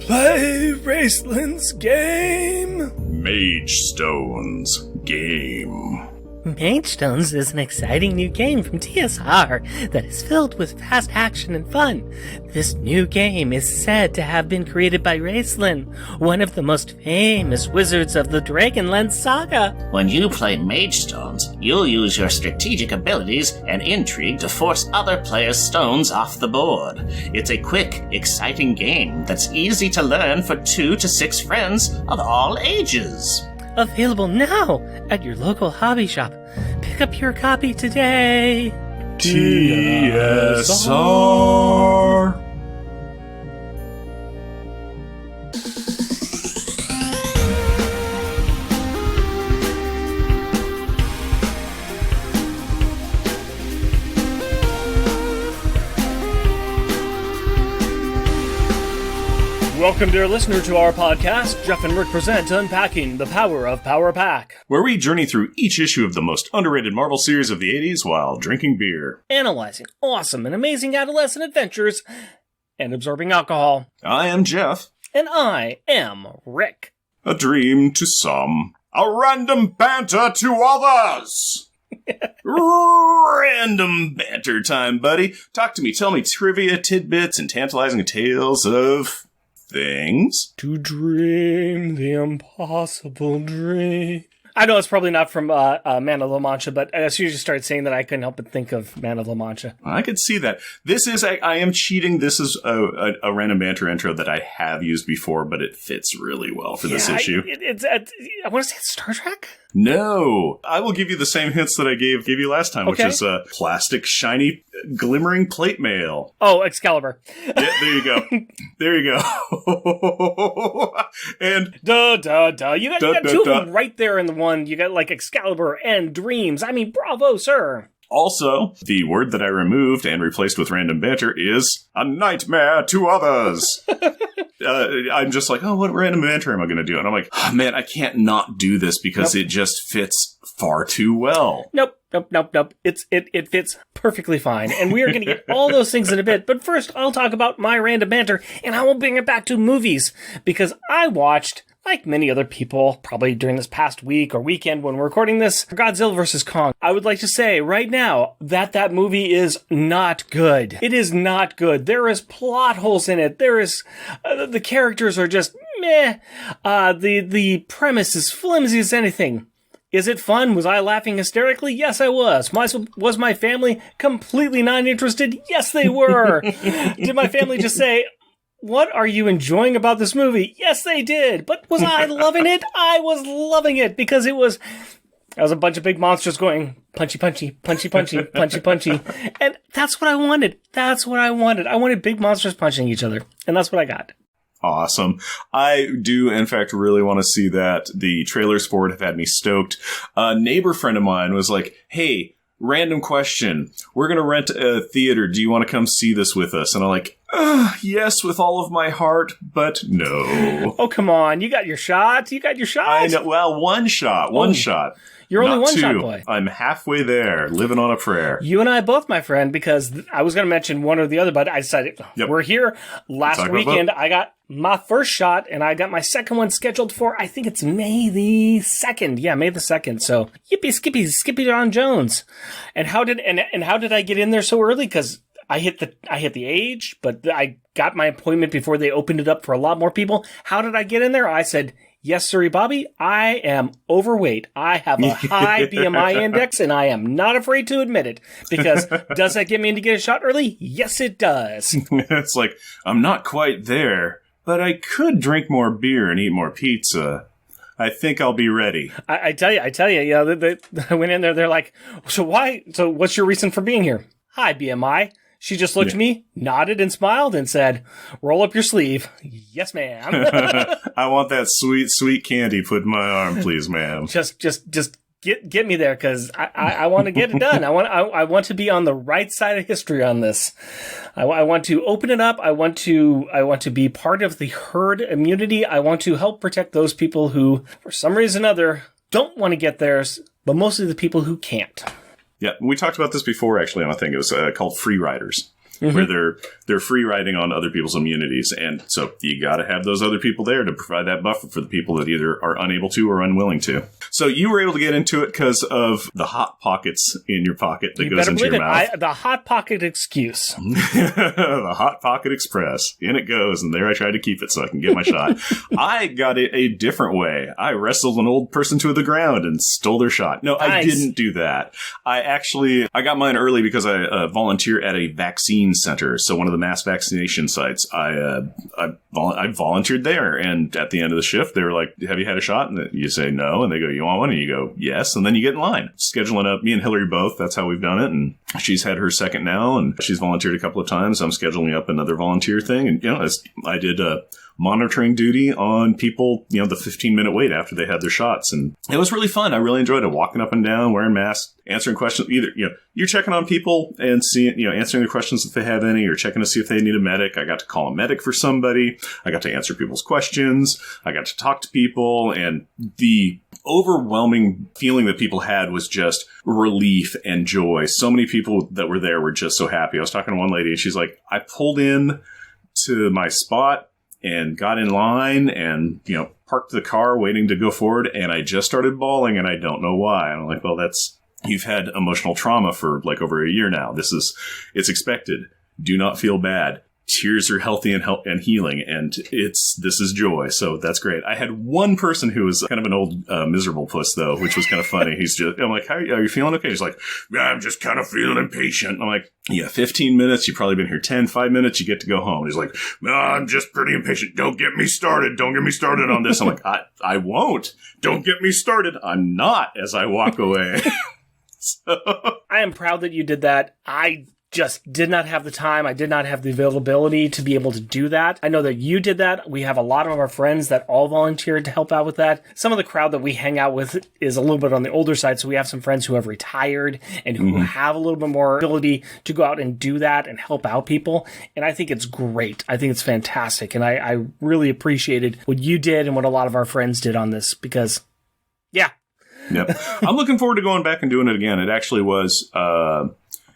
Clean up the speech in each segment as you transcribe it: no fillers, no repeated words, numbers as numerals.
Play Raceland's game. Mage Stones game. Mage Stones is an exciting new game from TSR that is filled with fast action and fun. This new game is said to have been created by Raceland, one of the most famous wizards of the Dragonlance saga. When you play Mage Stones, you'll use your strategic abilities and intrigue to force other players' stones off the board. It's a quick, exciting game that's easy to learn for 2 to 6 friends of all ages. Available now at your local hobby shop. Pick up your copy today. TSR. Welcome, dear listener, to our podcast. Jeff and Rick present Unpacking, the Power of Power Pack. Where we journey through each issue of the most underrated Marvel series of the 80s while drinking beer. Analyzing awesome and amazing adolescent adventures and absorbing alcohol. I am Jeff. And I am Rick. A dream to some. A random banter to others. Random banter time, buddy. Talk to me. Tell me trivia, tidbits, and tantalizing tales of things. To dream the impossible dream. I know it's probably not from Man of La Mancha, but as soon as you started saying that, I couldn't help but think of Man of La Mancha. I could see that. This is, I am cheating. This is a random banter intro that I have used before, but it fits really well for this issue. I want to say it's Star Trek? No. I will give you the same hints that I gave you last time, Okay. which is plastic, shiny, glimmering plate mail. Oh, Excalibur. Yeah, there you go. There you go. And You got Duh, two duh, of them right there in the one. You got like Excalibur and Dreams. I mean, bravo, sir. also, the word that I removed and replaced with random banter is a nightmare to others. I'm just like, oh, what random banter am I going to do? And I'm like, oh, man, I can't not do this because it just fits far too well. Nope. It fits perfectly fine. And we are going to get all those things in a bit. But first, I'll talk about my random banter, and I will bring it back to movies. Because I watched, like many other people, probably during this past week or weekend when we're recording this, Godzilla vs. Kong. I would like to say right now that movie is not good. It is not good. There is plot holes in it. There is, the characters are just meh. The premise is flimsy as anything. Is it fun? Was I laughing hysterically? Yes, I was. Was my family completely not interested? Yes, they were. Did my family just say, what are you enjoying about this movie? Yes, they did. But was I loving it? I was loving it because it was a bunch of big monsters going punchy, punchy, punchy, punchy, punchy, punchy. And that's what I wanted. That's what I wanted. I wanted big monsters punching each other. And that's what I got. Awesome. I do, in fact, really want to see that. The trailers for it have had me stoked. A neighbor friend of mine was like, hey, random question. We're going to rent a theater. Do you want to come see this with us? And I'm like, yes, with all of my heart, but no. Oh, come on. You got your shot. You got your shot. I know. Well, one shot. You're only Not one two. shot boy. I'm halfway there, living on a prayer. You and I both, my friend, because I was going to mention one or the other, but I decided we're here. Last weekend, I got my first shot, and I got my second one scheduled for, I think it's May the 2nd. Yeah, May the 2nd. So, yippee, skippy Don Jones. And how did I get in there so early? Because I hit the age, but I got my appointment before they opened it up for a lot more people. How did I get in there? I said, yes, sirree, Bobby, I am overweight. I have a high BMI index, and I am not afraid to admit it. Because does that get me in to get a shot early? Yes, it does. It's like, I'm not quite there, but I could drink more beer and eat more pizza. I think I'll be ready. I tell you, you know, I went in there, they're like, so what's your reason for being here? Hi, BMI. She just looked at me, nodded and smiled, and said, roll up your sleeve. Yes, ma'am. I want that sweet, sweet candy put in my arm, please, ma'am. Just get me there, because I want to get it done. I want to be on the right side of history on this. I want to open it up. I want to be part of the herd immunity. I want to help protect those people who, for some reason or other, don't want to get theirs, but mostly the people who can't. Yeah, we talked about this before, actually, on a thing. It was called Free Riders. where they're free riding on other people's immunities. And so you got to have those other people there to provide that buffer for the people that either are unable to or unwilling to. So you were able to get into it because of the Hot Pockets in your pocket that goes into your mouth. The Hot Pocket excuse. The Hot Pocket Express. In it goes, and there I tried to keep it so I can get my shot. I got it a different way. I wrestled an old person to the ground and stole their shot. No, nice. I didn't do that. I got mine early because I volunteer at a vaccine center. So one of the mass vaccination sites, I volunteered there. And at the end of the shift, they were like, have you had a shot? And you say no. And they go, you want one? And you go, yes. And then you get in line. Scheduling up, me and Hillary both. That's how we've done it. And she's had her second now. And she's volunteered a couple of times. I'm scheduling up another volunteer thing. And, I did monitoring duty on people, the 15-minute wait after they had their shots. And it was really fun. I really enjoyed it. Walking up and down, wearing masks, answering questions. Either, you're checking on people and seeing, answering their questions if they have any, or checking to see if they need a medic. I got to call a medic for somebody. I got to answer people's questions. I got to talk to people. And the overwhelming feeling that people had was just relief and joy. So many people that were there were just so happy. I was talking to one lady and she's like, I pulled in to my spot and got in line and, parked the car waiting to go forward. And I just started bawling and I don't know why. And I'm like, well, you've had emotional trauma for like over a year now. It's expected. Do not feel bad. Tears are healthy and healing, and this is joy. So that's great. I had one person who was kind of an old miserable puss, though, which was kind of funny. I'm like, are you feeling okay? He's like, yeah, I'm just kind of feeling impatient. I'm like, yeah, 15 minutes. You've probably been here 5 minutes. You get to go home. He's like, no, I'm just pretty impatient. Don't get me started. Don't get me started on this. I'm like, I won't. Don't get me started. I'm not, as I walk away. I am proud that you did that. I just did not have the time. I did not have the availability to be able to do that. I know that you did that. We have a lot of our friends that all volunteered to help out with that. Some of the crowd that we hang out with is a little bit on the older side, so we have some friends who have retired and who have a little bit more ability to go out and do that and help out people. And I think it's great. I think it's fantastic. And I really appreciated what you did and what a lot of our friends did on this because, yeah. Yep. I'm looking forward to going back and doing it again. It actually was...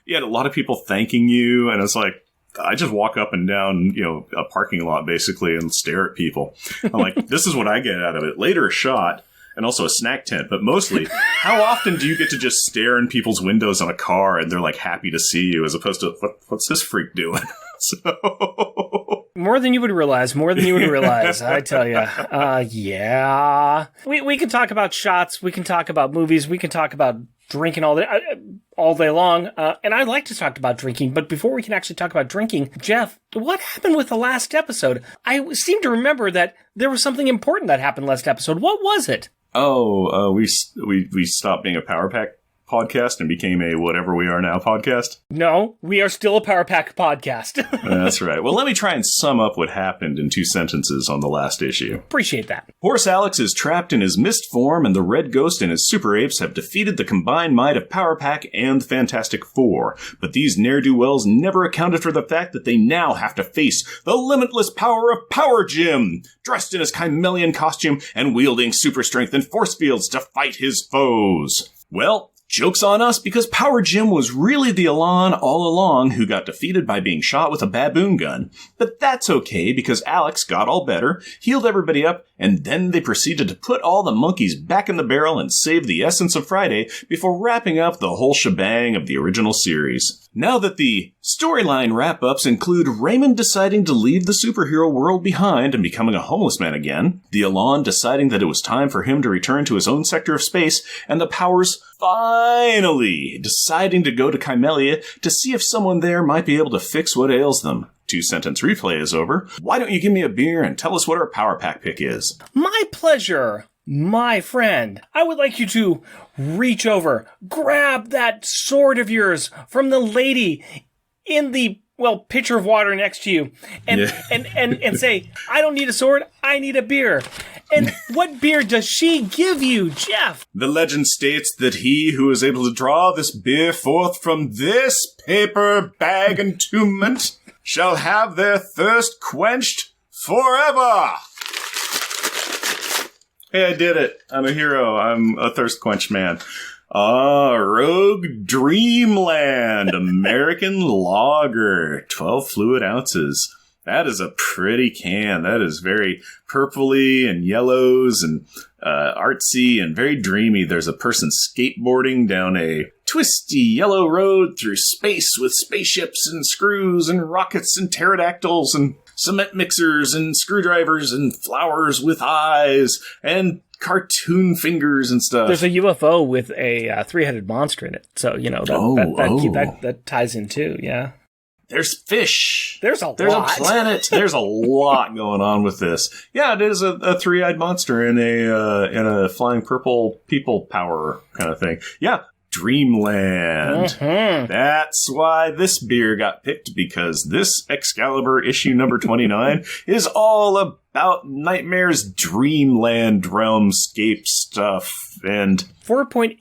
you had a lot of people thanking you, and it's like, I just walk up and down, a parking lot, basically, and stare at people. I'm like, this is what I get out of it. Later, a shot, and also a snack tent, but mostly, how often do you get to just stare in people's windows on a car, and they're, like, happy to see you, as opposed to, what's this freak doing? So... More than you would realize, I tell you. Yeah. We can talk about shots, we can talk about movies, we can talk about drinking all day long, and I like to talk about drinking, but before we can actually talk about drinking, Jeff, what happened with the last episode? I seem to remember that there was something important that happened last episode. What was it? Oh, we stopped being a Power Pack podcast and became a whatever we are now podcast? No, we are still a Power Pack podcast. That's right. Well, let me try and sum up what happened in 2 sentences on the last issue. Appreciate that. Horse Alex is trapped in his mist form, and the Red Ghost and his super apes have defeated the combined might of Power Pack and Fantastic Four. But these ne'er-do-wells never accounted for the fact that they now have to face the limitless power of Power Jim, dressed in his chameleon costume and wielding super strength and force fields to fight his foes. Well, joke's on us because Power Jim was really the Elan all along who got defeated by being shot with a baboon gun. But that's okay because Alex got all better, healed everybody up, and then they proceeded to put all the monkeys back in the barrel and save the essence of Friday before wrapping up the whole shebang of the original series. Now that the storyline wrap-ups include Raymond deciding to leave the superhero world behind and becoming a homeless man again, the Elan deciding that it was time for him to return to his own sector of space, and the Powers finally deciding to go to Chimelia to see if someone there might be able to fix what ails them. 2-sentence replay is over. Why don't you give me a beer and tell us what our Power Pack pick is? My pleasure, my friend. I would like you to reach over, grab that sword of yours from the lady in the pitcher of water next to you, and say, I don't need a sword, I need a beer. And what beer does she give you, Jeff? The legend states that he who is able to draw this beer forth from this paper bag entombment shall have their thirst quenched forever. Hey, I did it. I'm a hero. I'm a thirst quench man. Rogue Dreamland American Lager, 12 fluid ounces. That is a pretty can. That is very purpley and yellows and artsy and very dreamy. There's a person skateboarding down a twisty yellow road through space with spaceships and screws and rockets and pterodactyls and cement mixers and screwdrivers and flowers with eyes and cartoon fingers and stuff. There's a UFO with a three-headed monster in it. So, that ties in too, yeah. There's fish. There's a a planet. There's a lot going on with this. Yeah, it is a three-eyed monster in a flying purple people power kind of thing. Yeah, Dreamland. Mm-hmm. That's why this beer got picked, because this Excalibur issue number 29 is all about Nightmare's Dreamland realmscape stuff and 4.8%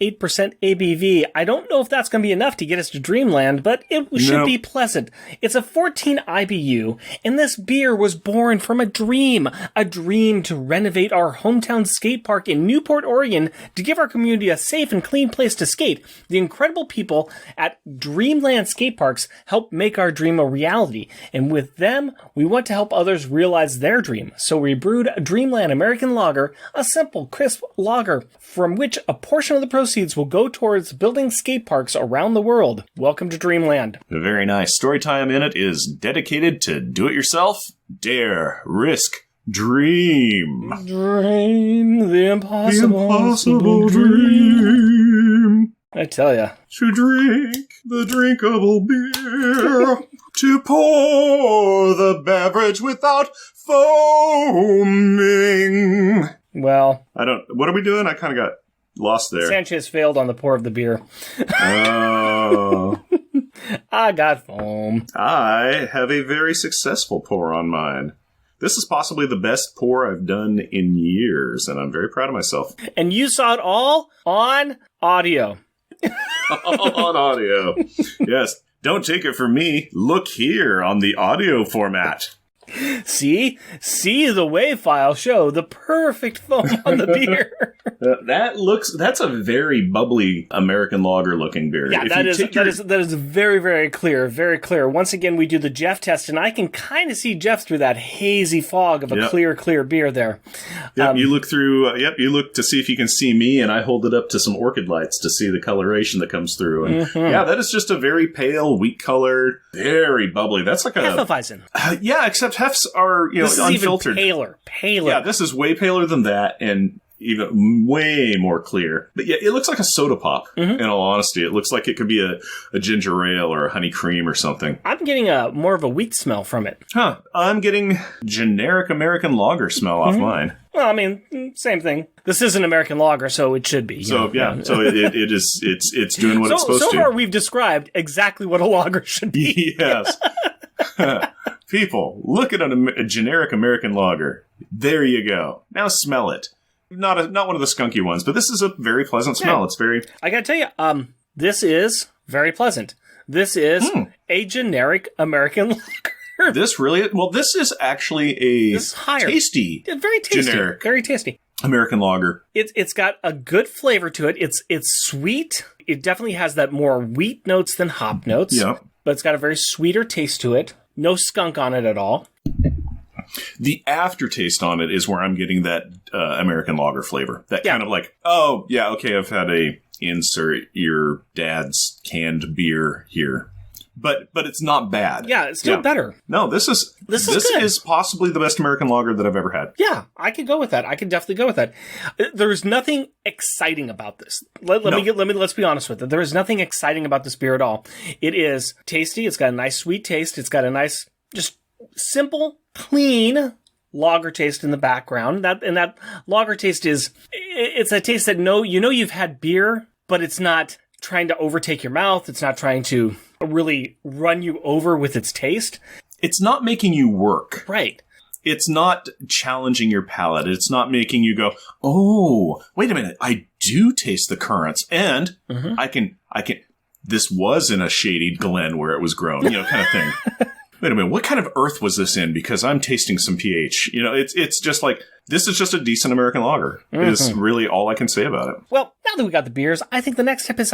ABV. I don't know if that's going to be enough to get us to Dreamland, but it should be pleasant. It's a 14 IBU, and this beer was born from a dream to renovate our hometown skate park in Newport, Oregon, to give our community a safe and clean place to skate. The incredible people at Dreamland Skate Parks help make our dream a reality, and with them, we want to help others realize their dream. So we brewed a Dreamland American Lager, a simple, crisp lager, from which a portion of the proceeds will go towards building skate parks around the world. Welcome to Dreamland. Very nice. Storytime in it is dedicated to do-it-yourself, dare, risk, dream. Dream the Impossible dream. I tell ya. To drink the drinkable beer. To pour the beverage without foaming. Well, what are we doing? I kind of got lost there. Sanchez failed on the pour of the beer. Oh. I got foam. I have a very successful pour on mine. This is possibly the best pour I've done in years, and I'm very proud of myself. And you saw it all on audio. On audio. Yes. Don't take it from me. Look here on the audio format. See the WAV file show the perfect foam on the beer. That's a very bubbly American lager looking beer. Yeah, that is very, very clear, very clear. Once again, we do the Jeff test, and I can kind of see Jeff through that hazy fog of a clear beer there. Yep, you look to see if you can see me, and I hold it up to some orchid lights to see the coloration that comes through. And yeah, that is just a very pale, wheat colored, very bubbly. That's like a Hefeweizen. Yeah, except Hefs are this unfiltered. Is even paler. Yeah, this is way paler than that, and even way more clear. But yeah, it looks like a soda pop, in all honesty. It looks like it could be a ginger ale or a honey cream or something. I'm getting more of a wheat smell from it. Huh. I'm getting generic American lager smell off mine. Well, I mean, same thing. This is an American lager, so it should be. So, so it's doing what it's supposed to. So far, we've described exactly what a lager should be. Yes. People, look at a generic American lager. There you go. Now smell it. Not one of the skunky ones, but this is a very pleasant smell. Yeah. It's very... I gotta tell you, this is very pleasant. This is a generic American lager. This is actually tasty. Very tasty. Generic. Very tasty. American lager. It's got a good flavor to it. It's sweet. It definitely has that more wheat notes than hop notes. Yeah. But it's got a very sweeter taste to it. No skunk on it at all. The aftertaste on it is where I'm getting that American lager flavor. That kind of like, oh, yeah, okay, I've had a insert your dad's canned beer here. But it's not bad. Yeah, it's still better. No, this is possibly the best American lager that I've ever had. Yeah, I could go with that. I could definitely go with that. There's nothing exciting about this. Let's be honest with it. There is nothing exciting about this beer at all. It is tasty. It's got a nice sweet taste. It's got a nice, just simple, clean lager taste in the background. That lager taste it's a taste that you've had beer, but it's not trying to overtake your mouth. It's not trying to really run you over with its taste. It's not making you work. Right. It's not challenging your palate. It's not making you go, oh, wait a minute. I do taste the currants, and I can, this was in a shady glen where it was grown, kind of thing. wait a minute, what kind of Earth was this in? Because I'm tasting some pH. You know, it's just like, this is just a decent American lager. Is really all I can say about it. Well, now that we got the beers, I think the next step is,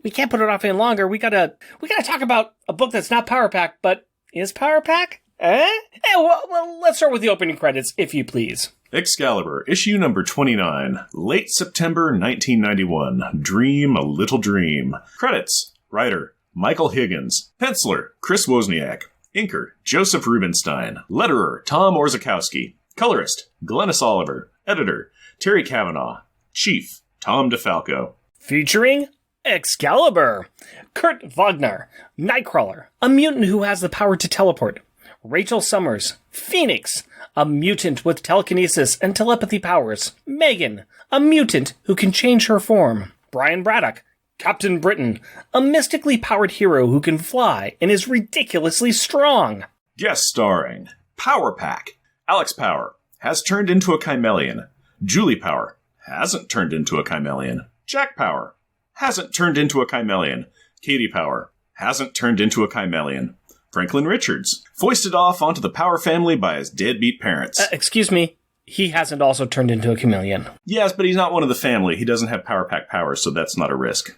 we can't put it off any longer. We gotta talk about a book that's not Power Pack, but is Power Pack? Well, let's start with the opening credits, if you please. Excalibur, issue number 29, late September 1991. Dream a Little Dream. Credits: writer Michael Higgins, penciler Chris Wozniak, inker Joseph Rubinstein, letterer Tom Orzechowski, colorist Glennis Oliver, editor Terry Cavanaugh, chief Tom DeFalco. Featuring Excalibur, Kurt Wagner, Nightcrawler, a mutant who has the power to teleport, Rachel Summers, Phoenix, a mutant with telekinesis and telepathy powers, Megan, a mutant who can change her form, Brian Braddock, Captain Britain, a mystically powered hero who can fly and is ridiculously strong. Guest starring Power Pack. Alex Power has turned into a chameleon. Julie Power hasn't turned into a chameleon. Jack Power hasn't turned into a chameleon. Katie Power hasn't turned into a chameleon. Franklin Richards, foisted off onto the Power family by his deadbeat parents. Excuse me, he hasn't also turned into a chameleon. Yes, but he's not one of the family. He doesn't have Power Pack powers, so that's not a risk.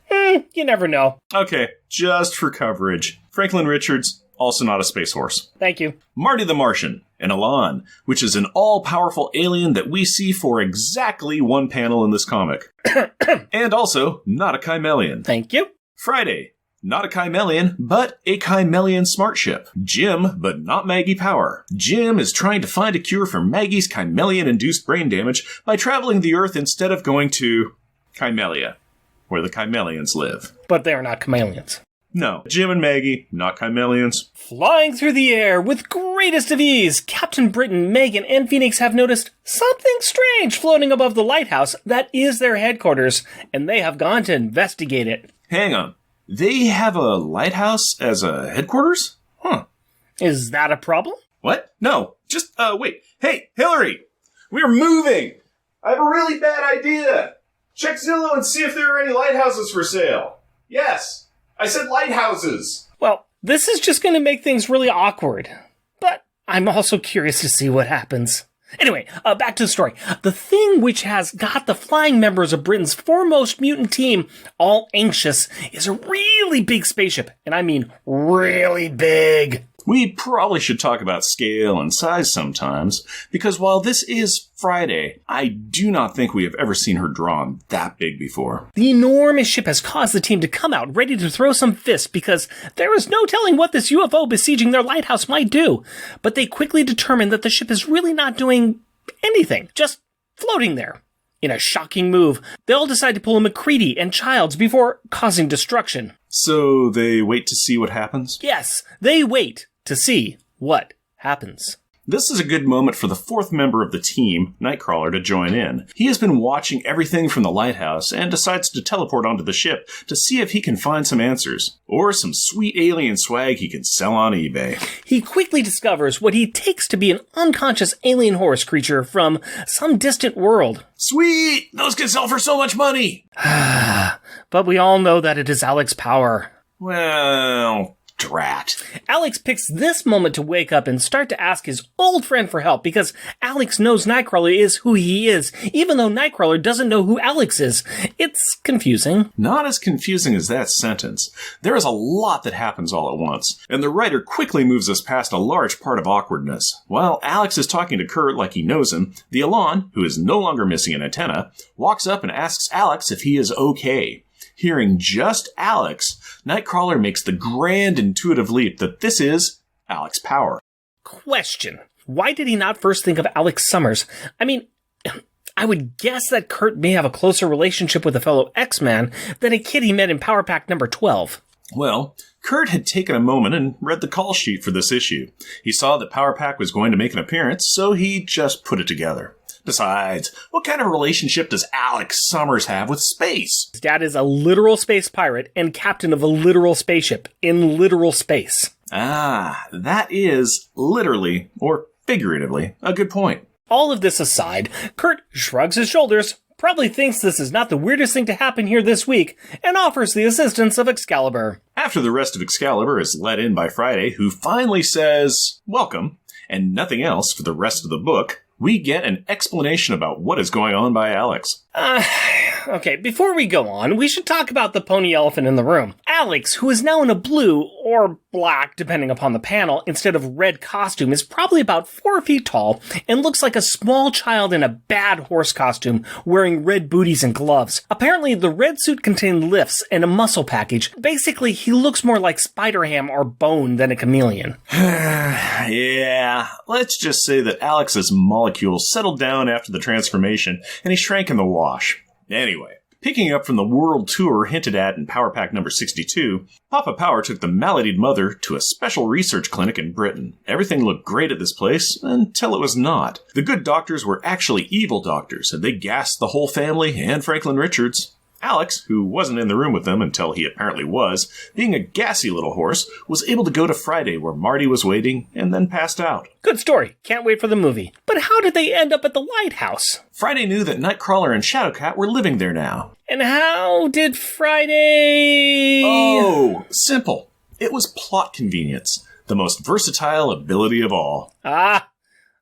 You never know. Okay, just for coverage. Franklin Richards, also not a space horse. Thank you. Marty the Martian, an Elan, which is an all-powerful alien that we see for exactly one panel in this comic. And also, not a chameleon. Thank you. Friday, not a chameleon, but a chameleon smart ship. Jim, but not Maggie Power. Jim is trying to find a cure for Maggie's chameleon-induced brain damage by traveling the Earth instead of going to Chimelia, where the chameleons live. But they are not chameleons. No, Jim and Maggie, not chameleons. Flying through the air with greatest of ease, Captain Britain, Megan, and Phoenix have noticed something strange floating above the lighthouse that is their headquarters, and they have gone to investigate it. Hang on. They have a lighthouse as a headquarters? Huh. Is that a problem? What? No. Just, wait. Hey, Hillary! We're moving! I have a really bad idea! Check Zillow and see if there are any lighthouses for sale. Yes! I said lighthouses! Well, this is just going to make things really awkward. But I'm also curious to see what happens. Anyway, back to the story. The thing which has got the flying members of Britain's foremost mutant team all anxious is a really big spaceship. And I mean really big. We probably should talk about scale and size sometimes, because while this is Friday, I do not think we have ever seen her drawn that big before. The enormous ship has caused the team to come out ready to throw some fists because there is no telling what this UFO besieging their lighthouse might do. But they quickly determine that the ship is really not doing anything, just floating there. In a shocking move, they all decide to pull a McCready and Childs before causing destruction. So they wait to see what happens? Yes, they wait to see what happens. This is a good moment for the fourth member of the team, Nightcrawler, to join in. He has been watching everything from the lighthouse and decides to teleport onto the ship to see if he can find some answers, or some sweet alien swag he can sell on eBay. He quickly discovers what he takes to be an unconscious alien horse creature from some distant world. Sweet! Those can sell for so much money! But we all know that it is Alex Power. Well, drat. Alex picks this moment to wake up and start to ask his old friend for help because Alex knows Nightcrawler is who he is, even though Nightcrawler doesn't know who Alex is. It's confusing. Not as confusing as that sentence. There is a lot that happens all at once, and the writer quickly moves us past a large part of awkwardness. While Alex is talking to Kurt like he knows him, the Elan, who is no longer missing an antenna, walks up and asks Alex if he is okay. Hearing just Alex, Nightcrawler makes the grand intuitive leap that this is Alex Power. Question. Why did he not first think of Alex Summers? I mean, I would guess that Kurt may have a closer relationship with a fellow X-Man than a kid he met in Power Pack number 12. Well, Kurt had taken a moment and read the call sheet for this issue. He saw that Power Pack was going to make an appearance, so he just put it together. Besides, what kind of relationship does Alex Summers have with space? His dad is a literal space pirate and captain of a literal spaceship in literal space. Ah, that is literally, or figuratively, a good point. All of this aside, Kurt shrugs his shoulders, probably thinks this is not the weirdest thing to happen here this week, and offers the assistance of Excalibur. After the rest of Excalibur is let in by Friday, who finally says, welcome, and nothing else for the rest of the book, we get an explanation about what is going on by Alex. Okay, before we go on, we should talk about the pony elephant in the room. Alex, who is now in a blue, or black, depending upon the panel, instead of red costume, is probably about 4 feet tall and looks like a small child in a bad horse costume, wearing red booties and gloves. Apparently, the red suit contained lifts and a muscle package. Basically, he looks more like Spider-Ham or Bone than a chameleon. Yeah, let's just say that Alex's molecules settled down after the transformation, and he shrank in the wash. Anyway, picking up from the world tour hinted at in Power Pack number 62, Papa Power took the maladied mother to a special research clinic in Britain. Everything looked great at this place, until it was not. The good doctors were actually evil doctors, and they gassed the whole family and Franklin Richards. Alex, who wasn't in the room with them until he apparently was, being a gassy little horse, was able to go to Friday where Marty was waiting and then passed out. Good story. Can't wait for the movie. But how did they end up at the lighthouse? Friday knew that Nightcrawler and Shadowcat were living there now. And how did Friday... Oh, simple. It was plot convenience. The most versatile ability of all. Ah,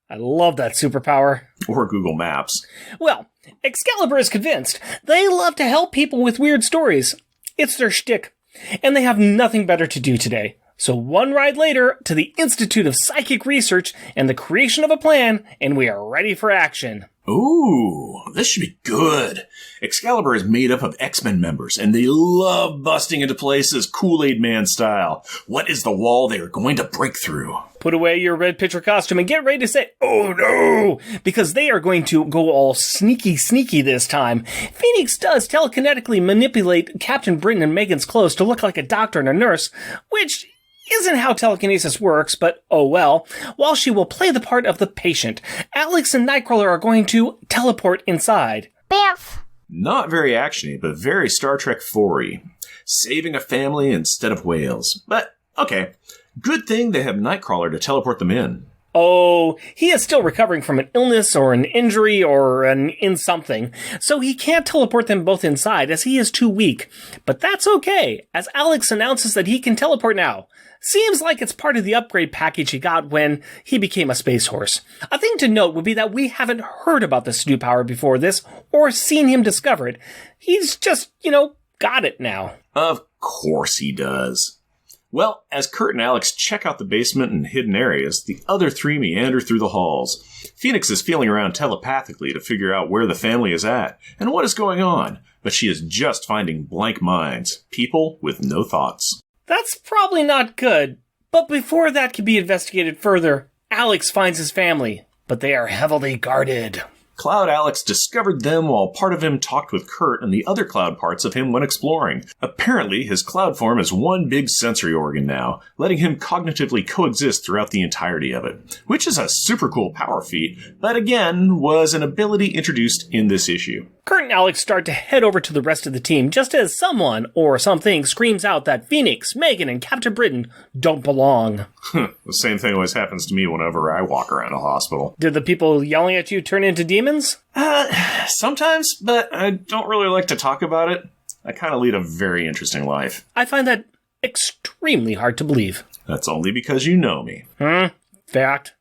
I love that superpower. Or Google Maps. Well, Excalibur is convinced they love to help people with weird stories. It's their shtick, and they have nothing better to do today. So one ride later to the Institute of Psychic Research and the creation of a plan, and we are ready for action. Ooh, this should be good. Excalibur is made up of X-Men members, and they love busting into places Kool-Aid Man style. What is the wall they are going to break through? Put away your red picture costume and get ready to say, oh no, because they are going to go all sneaky this time. Phoenix does telekinetically manipulate Captain Britain and Megan's clothes to look like a doctor and a nurse, which isn't how telekinesis works, but oh well. While she will play the part of the patient, Alex and Nightcrawler are going to teleport inside. Bamf! Not very actiony, but very Star Trek 4-y. Saving a family instead of whales. But, okay. Good thing they have Nightcrawler to teleport them in. Oh, he is still recovering from an illness or an injury or an in something, so he can't teleport them both inside as he is too weak. But that's okay, as Alex announces that he can teleport now. Seems like it's part of the upgrade package he got when he became a space horse. A thing to note would be that we haven't heard about this new power before this, or seen him discover it. He's just, got it now. Of course he does. Well, as Kurt and Alex check out the basement and hidden areas, the other three meander through the halls. Phoenix is feeling around telepathically to figure out where the family is at and what is going on, but she is just finding blank minds, people with no thoughts. That's probably not good, but before that can be investigated further, Alex finds his family, but they are heavily guarded. Cloud Alex discovered them while part of him talked with Kurt and the other Cloud parts of him when exploring. Apparently, his Cloud form is one big sensory organ now, letting him cognitively coexist throughout the entirety of it, which is a super cool power feat, but again, was an ability introduced in this issue. Kurt and Alex start to head over to the rest of the team just as someone or something screams out that Phoenix, Megan, and Captain Britain don't belong. The same thing always happens to me whenever I walk around a hospital. Did the people yelling at you turn into demons? Sometimes, but I don't really like to talk about it. I kind of lead a very interesting life. I find that extremely hard to believe. That's only because you know me. Fact.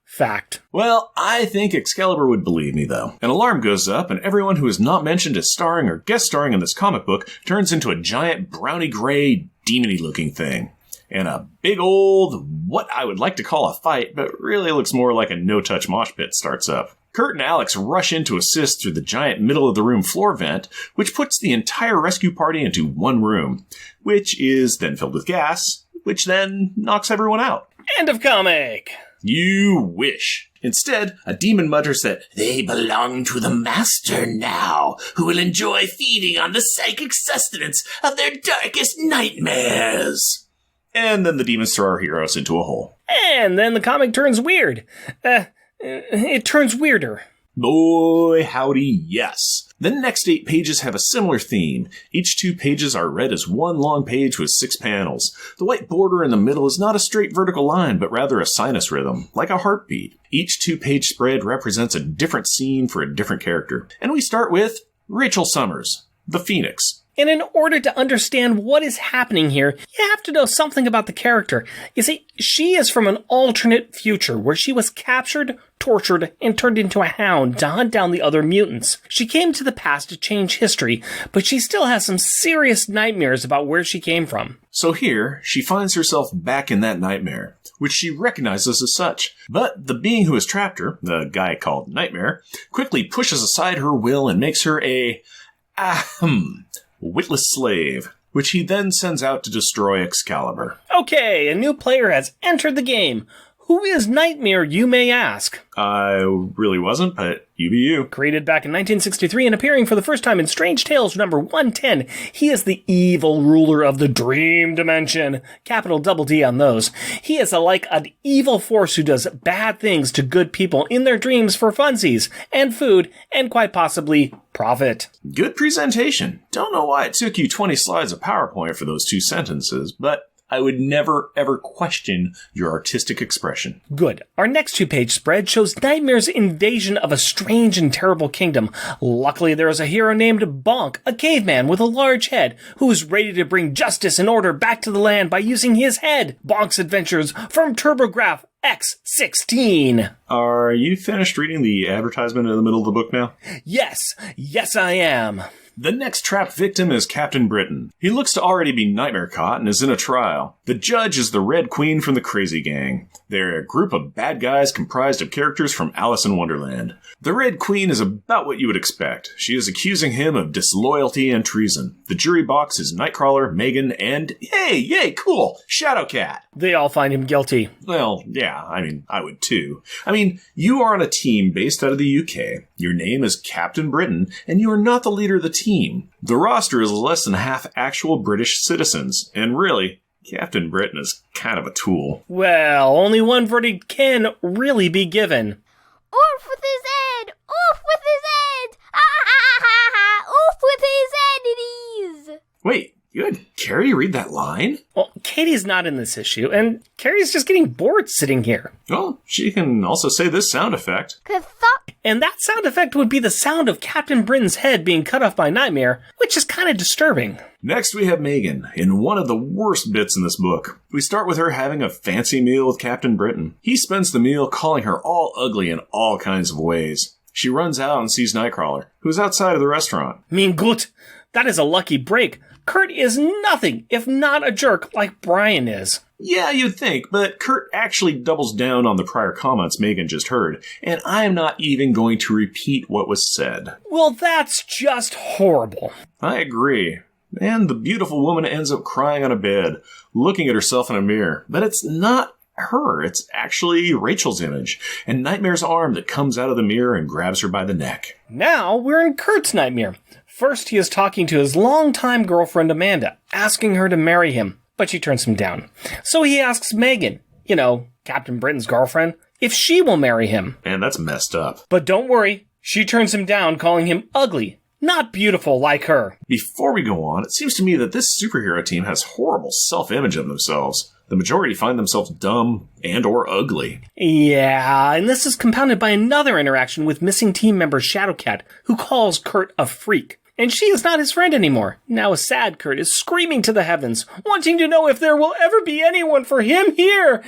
Well, I think Excalibur would believe me, though. An alarm goes up, and everyone who is not mentioned as starring or guest starring in this comic book turns into a giant brownie-gray, demony-looking thing. And a big old, what I would like to call a fight, but really looks more like a no-touch mosh pit starts up. Kurt and Alex rush in to assist through the giant middle-of-the-room floor vent, which puts the entire rescue party into one room, which is then filled with gas, which then knocks everyone out. End of comic! You wish. Instead, a demon mutters that They belong to the master now, who will enjoy feeding on the psychic sustenance of their darkest nightmares. And then the demons throw our heroes into a hole. And then the comic turns weird. It turns weirder. Boy, howdy, yes. The next 8 pages have a similar theme. Each 2 pages are read as one long page with 6 panels. The white border in the middle is not a straight vertical line, but rather a sinus rhythm, like a heartbeat. Each 2-page spread represents a different scene for a different character. And we start with Rachel Summers, the Phoenix. And in order to understand what is happening here, you have to know something about the character. You see, she is from an alternate future where she was captured, tortured, and turned into a hound to hunt down the other mutants. She came to the past to change history, but she still has some serious nightmares about where she came from. So here, she finds herself back in that nightmare, which she recognizes as such. But the being who has trapped her, the guy called Nightmare, quickly pushes aside her will and makes her a witless slave, which he then sends out to destroy Excalibur. Okay, a new player has entered the game. Who is Nightmare, you may ask? I really wasn't, but you be you. Created back in 1963 and appearing for the first time in Strange Tales number 110, he is the evil ruler of the Dream Dimension. Capital double D on those. He is like an evil force who does bad things to good people in their dreams for funsies, and food, and quite possibly profit. Good presentation. Don't know why it took you 20 slides of PowerPoint for those 2 sentences, but I would never, ever question your artistic expression. Good. Our next 2-page spread shows Nightmare's invasion of a strange and terrible kingdom. Luckily, there is a hero named Bonk, a caveman with a large head, who is ready to bring justice and order back to the land by using his head. Bonk's adventures from TurboGrafx X16. Are you finished reading the advertisement in the middle of the book now? Yes, I am. The next trapped victim is Captain Britain. He looks to already be nightmare caught and is in a trial. The judge is the Red Queen from the Crazy Gang. They're a group of bad guys comprised of characters from Alice in Wonderland. The Red Queen is about what you would expect. She is accusing him of disloyalty and treason. The jury box is Nightcrawler, Megan, and yay, cool, Shadowcat. They all find him guilty. Well, yeah, I would too. You are on a team based out of the UK. Your name is Captain Britain, and you are not the leader of the team. The roster is less than half actual British citizens, and really, Captain Britain is kind of a tool. Well, only one verdict can really be given. Off with his head! Off with his head! Off with his head it is! Wait, you had Carrie read that line? Well, Katie's not in this issue, and Carrie's just getting bored sitting here. Well, she can also say this sound effect. And that sound effect would be the sound of Captain Britain's head being cut off by Nightmare, which is kind of disturbing. Next, we have Megan, in one of the worst bits in this book. We start with her having a fancy meal with Captain Britain. He spends the meal calling her all ugly in all kinds of ways. She runs out and sees Nightcrawler, who is outside of the restaurant. Mean gut, that is a lucky break. Kurt is nothing if not a jerk like Brian is. Yeah, you'd think, but Kurt actually doubles down on the prior comments Megan just heard, and I am not even going to repeat what was said. Well, that's just horrible. I agree. And the beautiful woman ends up crying on a bed, looking at herself in a mirror. But it's not her, it's actually Rachel's image, and Nightmare's arm that comes out of the mirror and grabs her by the neck. Now we're in Kurt's nightmare. First, he is talking to his longtime girlfriend Amanda, asking her to marry him, but she turns him down. So he asks Megan, Captain Britain's girlfriend, if she will marry him. Man, that's messed up. But don't worry, she turns him down, calling him ugly, not beautiful like her. Before we go on, it seems to me that this superhero team has horrible self-image of themselves. The majority find themselves dumb and or ugly. Yeah, and this is compounded by another interaction with missing team member Shadowcat, who calls Kurt a freak. And she is not his friend anymore. Now a sad Kurt is screaming to the heavens, wanting to know if there will ever be anyone for him here.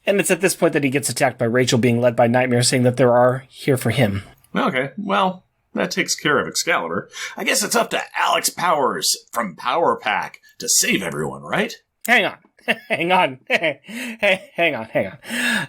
And it's at this point that he gets attacked by Rachel being led by Nightmare, saying that there are here for him. Okay, well, that takes care of Excalibur. I guess it's up to Alex Powers from Power Pack to save everyone, right? Hang on. Hang on.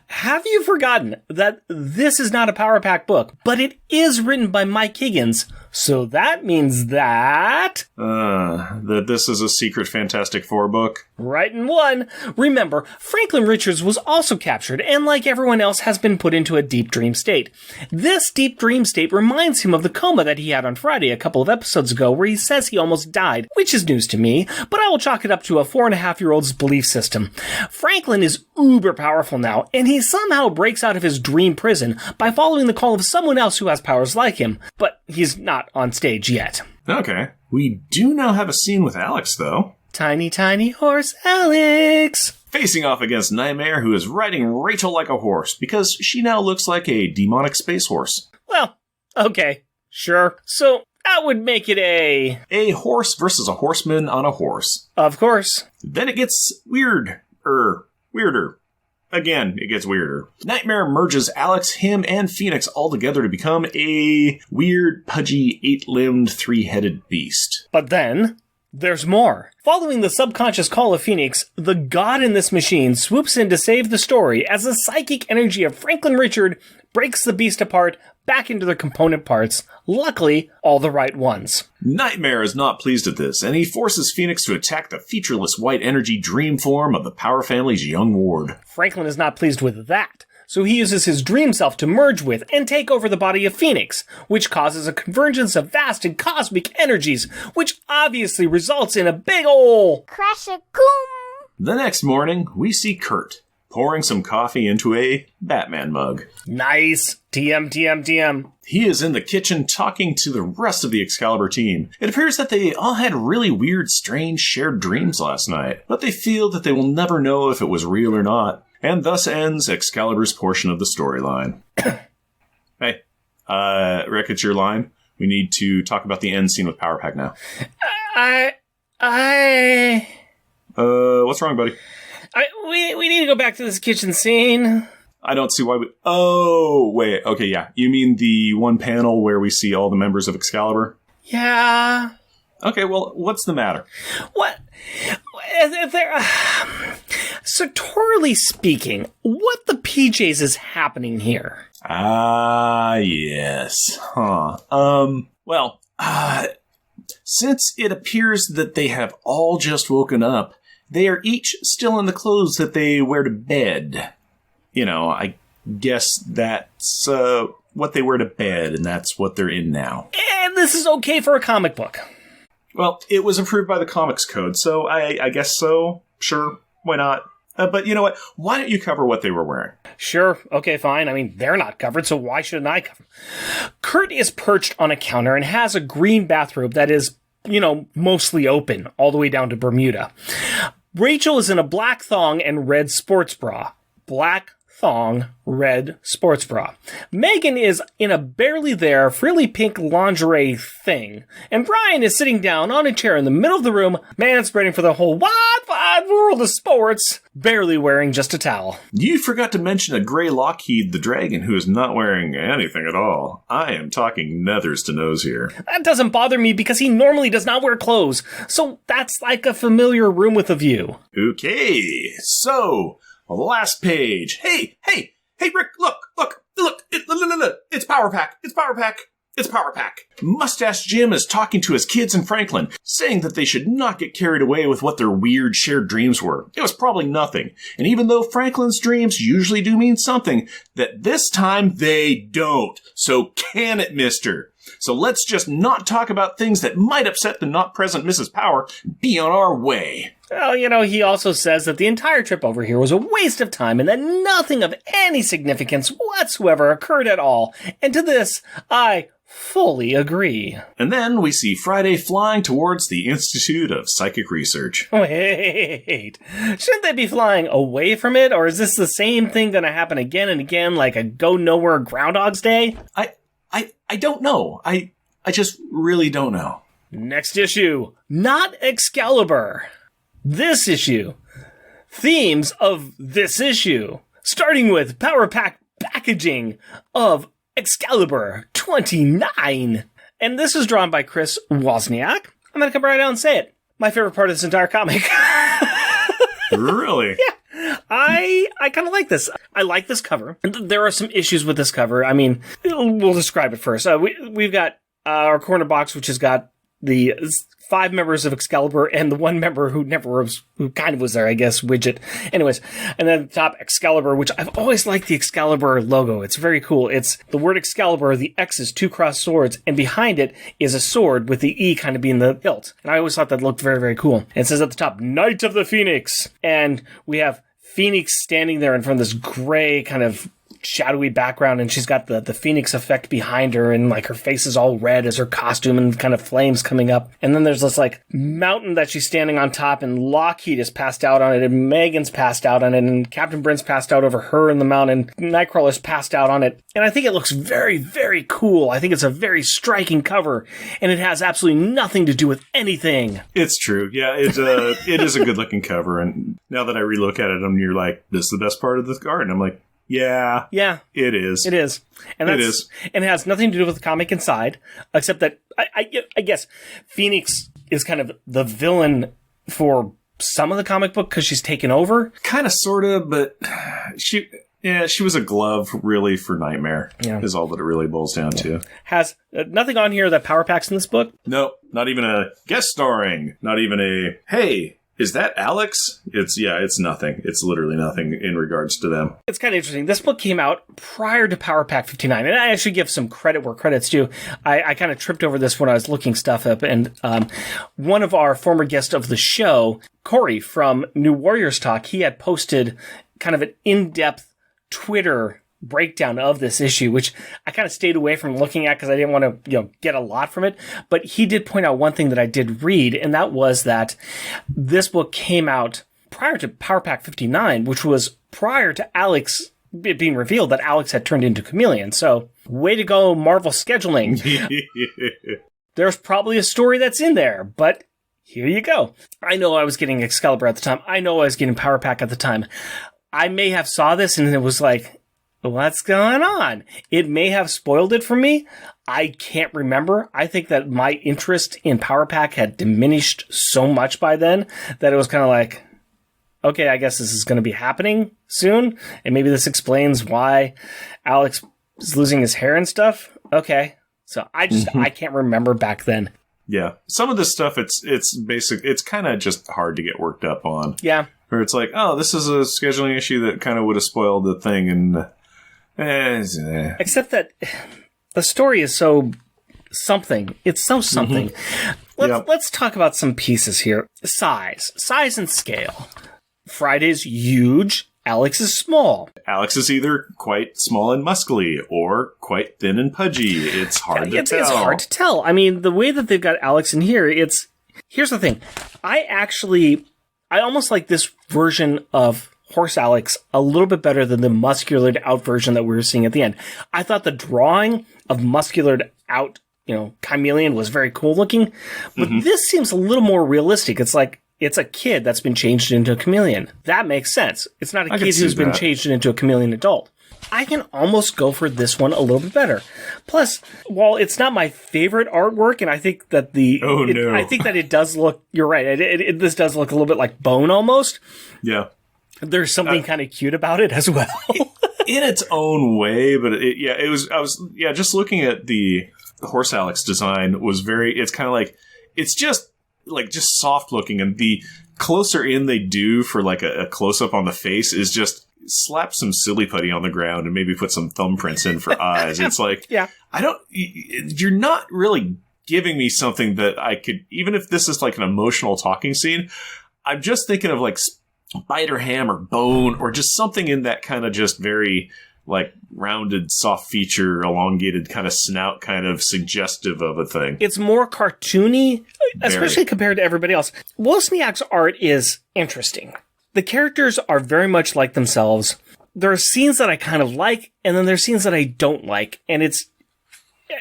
Have you forgotten that this is not a Power Pack book, but it is written by Mike Higgins? So that means that this is a secret Fantastic Four book? Right in one. Remember, Franklin Richards was also captured and, like everyone else, has been put into a deep dream state. This deep dream state reminds him of the coma that he had on Friday a couple of episodes ago where he says he almost died, which is news to me, but I will chalk it up to a 4.5-year-old's belief system. Franklin is uber powerful now, and he somehow breaks out of his dream prison by following the call of someone else who has powers like him, but he's not on stage yet. Okay. We do now have a scene with Alex, though. Tiny, tiny horse Alex! Facing off against Nightmare, who is riding Rachel like a horse, because she now looks like a demonic space horse. Well, okay. Sure. So, That would make it a horse versus a horseman on a horse. Of course. Then it gets weirder. Again, it gets weirder. Nightmare merges Alex, him, and Phoenix all together to become a weird, pudgy, 8-limbed, 3-headed beast. But then, there's more. Following the subconscious call of Phoenix, the god in this machine swoops in to save the story as the psychic energy of Franklin Richard breaks the beast apart back into their component parts. Luckily, all the right ones. Nightmare is not pleased at this, and he forces Phoenix to attack the featureless white energy dream form of the Power family's young ward. Franklin is not pleased with that, so he uses his dream self to merge with and take over the body of Phoenix, which causes a convergence of vast and cosmic energies, which obviously results in a big ol' Crash-a-coom. The next morning, we see Kurt pouring some coffee into a Batman mug. Nice. TM. He is in the kitchen talking to the rest of the Excalibur team. It appears that they all had really weird, strange, shared dreams last night, but they feel that they will never know if it was real or not. And thus ends Excalibur's portion of the storyline. Hey, Rick, it's your line. We need to talk about the end scene with Power Pack now. What's wrong, buddy? We need to go back to this kitchen scene. I don't see why we... Oh, wait. Okay, yeah. You mean the one panel where we see all the members of Excalibur? Yeah. Okay, well, what's the matter? What? Sartorially speaking, what the PJs is happening here? Yes. Huh. Well, since it appears that they have all just woken up, they are each still in the clothes that they wear to bed. You know, I guess that's what they wear to bed, and that's what they're in now. And this is okay for a comic book. Well, it was approved by the Comics Code, so I guess so. Sure, why not? But you know what? Why don't you cover what they were wearing? Sure, okay, fine. I mean, they're not covered, so why shouldn't I cover? Kurt is perched on a counter and has a green bathrobe that is, mostly open, all the way down to Bermuda. Rachel is in a black thong and red sports bra. Black thong, red sports bra. Megan is in a barely there, frilly pink lingerie thing. And Brian is sitting down on a chair in the middle of the room, manspreading for the whole wide world of sports, barely wearing just a towel. You forgot to mention a gray Lockheed the Dragon who is not wearing anything at all. I am talking nethers to nose here. That doesn't bother me because he normally does not wear clothes. So that's like a familiar room with a view. Okay, so... on the last page. Hey, Rick, look. It's Power Pack. Mustache Jim is talking to his kids and Franklin, saying that they should not get carried away with what their weird shared dreams were. It was probably nothing. And even though Franklin's dreams usually do mean something, that this time they don't. So can it, mister? So let's just not talk about things that might upset the not present Mrs. Power and be on our way. Well, he also says that the entire trip over here was a waste of time and that nothing of any significance whatsoever occurred at all. And to this, I fully agree. And then we see Friday flying towards the Institute of Psychic Research. Wait, shouldn't they be flying away from it? Or is this the same thing going to happen again and again like a go-nowhere Groundhog's Day? I don't know. I just really don't know. Next issue, not Excalibur. This issue. Themes of this issue. Starting with Power Pack packaging of Excalibur 29. And this is drawn by Chris Wozniak. I'm going to come right out and say it. My favorite part of this entire comic. Really? Yeah. I kind of like this. I like this cover. There are some issues with this cover. I mean, we'll describe it first. We've got our corner box, which has got the 5 members of Excalibur and the one member who kind of was there, I guess, Widget. Anyways, and then at the top, Excalibur, which I've always liked the Excalibur logo. It's very cool. It's the word Excalibur, the X is 2 crossed swords, and behind it is a sword with the E kind of being the hilt. And I always thought that looked very, very cool. And it says at the top, Knight of the Phoenix. And we have Phoenix standing there in front of this gray kind of shadowy background, and she's got the Phoenix effect behind her, and like her face is all red as her costume and kind of flames coming up. And then there's this like mountain that she's standing on top, and Lockheed is passed out on it, and Megan's passed out on it, and Captain Brent's passed out over her in the mountain. Nightcrawler's passed out on it. And I think it looks very, very cool. I think it's a very striking cover, and it has absolutely nothing to do with anything. It's true. Yeah, it is a good looking cover. And now that I relook at it, you're like, this is the best part of the art. And I'm like, yeah, it is. It is. And it is. And it has nothing to do with the comic inside, except that I guess Phoenix is kind of the villain for some of the comic book because she's taken over. Kind of, sort of, but she was a glove, really, for Nightmare, is all that it really boils down to. Has nothing on here that power packs in this book? Nope, not even a guest starring, not even a, hey, is that Alex? It's nothing. It's literally nothing in regards to them. It's kind of interesting. This book came out prior to Power Pack 59, and I actually give some credit where credit's due. I kind of tripped over this when I was looking stuff up, and one of our former guests of the show, Corey from New Warriors Talk, he had posted kind of an in-depth Twitter breakdown of this issue, which I kind of stayed away from looking at because I didn't want to, get a lot from it. But he did point out one thing that I did read, and that was that this book came out prior to Power Pack 59, which was prior to Alex it being revealed that Alex had turned into Chameleon. So, way to go, Marvel scheduling. There's probably a story that's in there, but here you go. I know I was getting Excalibur at the time. I know I was getting Power Pack at the time. I may have saw this and it was like, what's going on? It may have spoiled it for me. I can't remember. I think that my interest in Power Pack had diminished so much by then that it was kind of like, okay, I guess this is going to be happening soon. And maybe this explains why Alex is losing his hair and stuff. Okay. So I can't remember back then. Yeah. Some of this stuff, it's basic. It's kind of just hard to get worked up on. Yeah. Where it's like, oh, this is a scheduling issue that kind of would have spoiled the thing. And except that the story is so something. It's so something. Let's talk about some pieces here. Size and scale. Friday's huge. Alex is small. Alex is either quite small and muscly or quite thin and pudgy. It's hard to tell. It's hard to tell. I mean, the way that they've got Alex in here, here's the thing. I almost like this version of Horse Alex a little bit better than the musculared out version that we were seeing at the end. I thought the drawing of musculared out, Chameleon was very cool looking, but this seems a little more realistic. It's like, it's a kid that's been changed into a chameleon. That makes sense. It's not a kid who's been changed into a chameleon adult. I can almost go for this one a little bit better. Plus, while it's not my favorite artwork, and I think that I think that it does look, you're right, this does look a little bit like Bone almost. Yeah. There's something kind of cute about it as well. In its own way, but just looking at the Horse Alex design it's kind of like, it's just soft looking, and the closer in they do for like a close up on the face is just slap some silly putty on the ground and maybe put some thumbprints in for eyes. It's like, you're not really giving me something that I could, even if this is like an emotional talking scene, I'm just thinking of like Spider Ham or Bone or just something in that kind of just very like rounded, soft feature, elongated kind of snout, kind of suggestive of a thing. It's more cartoony, especially compared to everybody else. Wozniak's art is interesting. The characters are very much like themselves. There are scenes that I kind of like, and then there's scenes that I don't like. And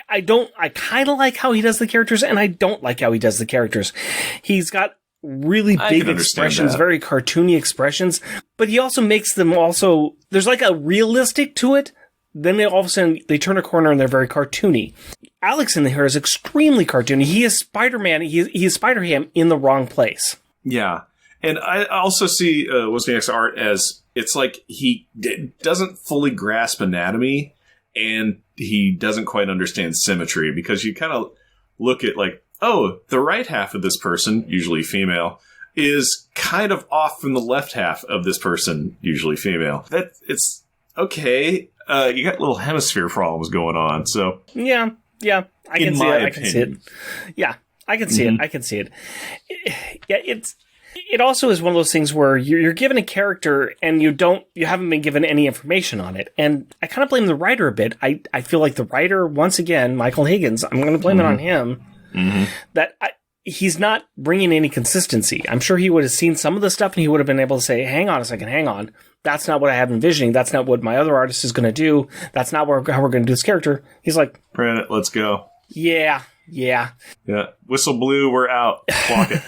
I kind of like how he does the characters, and I don't like how he does the characters. He's got really big expressions, very cartoony expressions, but he also makes them there's like a realistic to it. Then all of a sudden they turn a corner and they're very cartoony. Alex in here is extremely cartoony. He is Spider-Man. He is Spider-Ham in the wrong place. Yeah. And I also see Wozniak's art as it's like he doesn't fully grasp anatomy and he doesn't quite understand symmetry, because you kind of look at like, oh, the right half of this person, usually female, is kind of off from the left half of this person, usually female. It's okay. You got little hemisphere problems going on. So yeah, I can see it. Yeah, I can see it. I can see it. Yeah, It also is one of those things where you're given a character and you haven't been given any information on it. And I kind of blame the writer a bit. I feel like the writer, once again, Michael Higgins, I'm going to blame it on him, that he's not bringing any consistency. I'm sure he would have seen some of the stuff and he would have been able to say, hang on a second, hang on. That's not what I have envisioning. That's not what my other artist is going to do. That's not how we're going to do this character. He's like, print it, let's go. Yeah. Whistle blew, we're out. Clock it.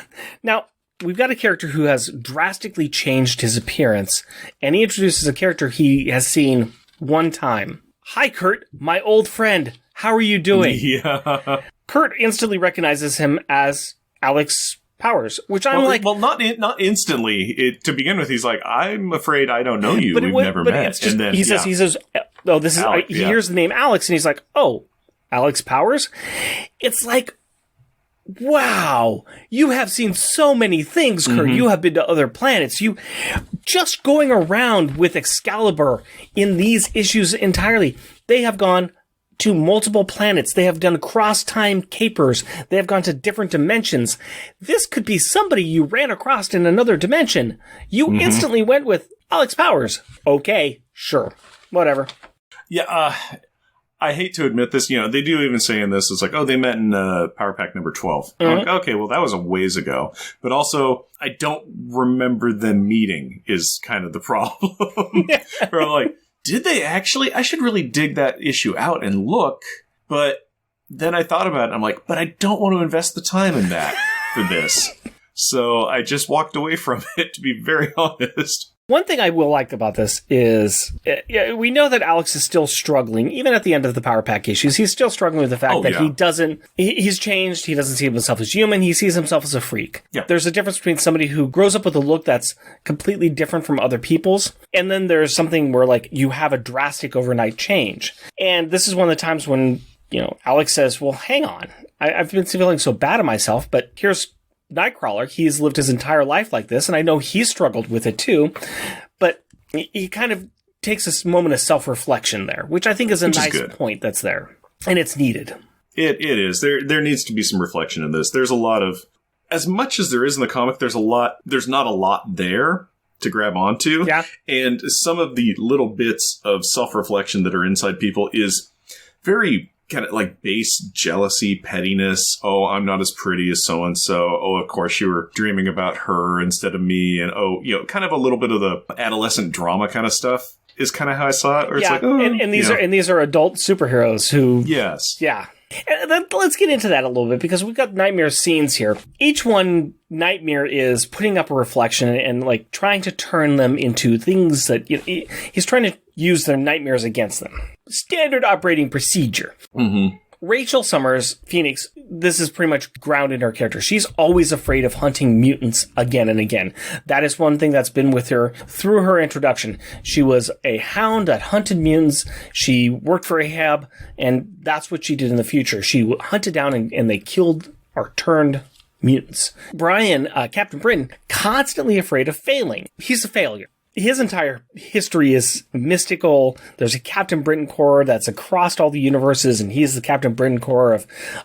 Now, we've got a character who has drastically changed his appearance, and he introduces a character he has seen one time. Hi, Kurt, my old friend. How are you doing? Yeah. Kurt instantly recognizes him as Alex Powers, which I'm not instantly. To begin with, he's like, I'm afraid I don't know you. We've never met. It's just, and then, he says, oh, this is, Alex, he hears the name Alex, and he's like, oh, Alex Powers? It's like, wow, you have seen so many things, Kurt. You have been to other planets. You just going around with Excalibur in these issues entirely. They have gone to multiple planets. They have done cross-time capers. They have gone to different dimensions. This could be somebody you ran across in another dimension. You instantly went with Alex Powers. Okay, sure. Whatever. Yeah, I hate to admit this, they do even say in this, it's like, oh, they met in Power Pack number 12. I'm like, okay, well, that was a ways ago. But also, I don't remember them meeting is kind of the problem. Where I'm like, did they actually? I should really dig that issue out and look. But then I thought about it, and I'm like, but I don't want to invest the time in that for this. So I just walked away from it, to be very honest. One thing I will like about this is, we know that Alex is still struggling, even at the end of the Power Pack issues. He's still struggling with the fact that he's changed. He doesn't see himself as human. He sees himself as a freak. Yeah. There's a difference between somebody who grows up with a look that's completely different from other people's, and then there's something where, like, you have a drastic overnight change. And this is one of the times when, Alex says, well, hang on. I've been feeling so bad at myself, but here's Nightcrawler. He's lived his entire life like this, and I know he's struggled with it too, but he kind of takes this moment of self-reflection there, which I think is a nice point that's there, and it's needed. It is. There needs to be some reflection in this. There's a lot of, as much as there is in the comic, there's not a lot there to grab onto. Yeah. And some of the little bits of self-reflection that are inside people is very kind of like base jealousy, pettiness. Oh, I'm not as pretty as so-and-so. Oh, of course you were dreaming about her instead of me. And kind of a little bit of the adolescent drama kind of stuff is kind of how I saw it. Or it's like, oh, and these are adult superheroes who, yes. Yeah. And then let's get into that a little bit, because we've got Nightmare scenes here. Each one, Nightmare is putting up a reflection and like trying to turn them into things that he's trying to use their nightmares against them. Standard operating procedure. Rachel Summers, Phoenix, this is pretty much grounded in her character. She's always afraid of hunting mutants again and again. That is one thing that's been with her through her introduction. She was a hound that hunted mutants. She worked for Ahab, and that's what she did in the future. She hunted down and they killed or turned mutants. Brian, Captain Britain, constantly afraid of failing. He's a failure. His entire history is mystical. There's a Captain Britain Corps that's across all the universes, and he's the Captain Britain Corps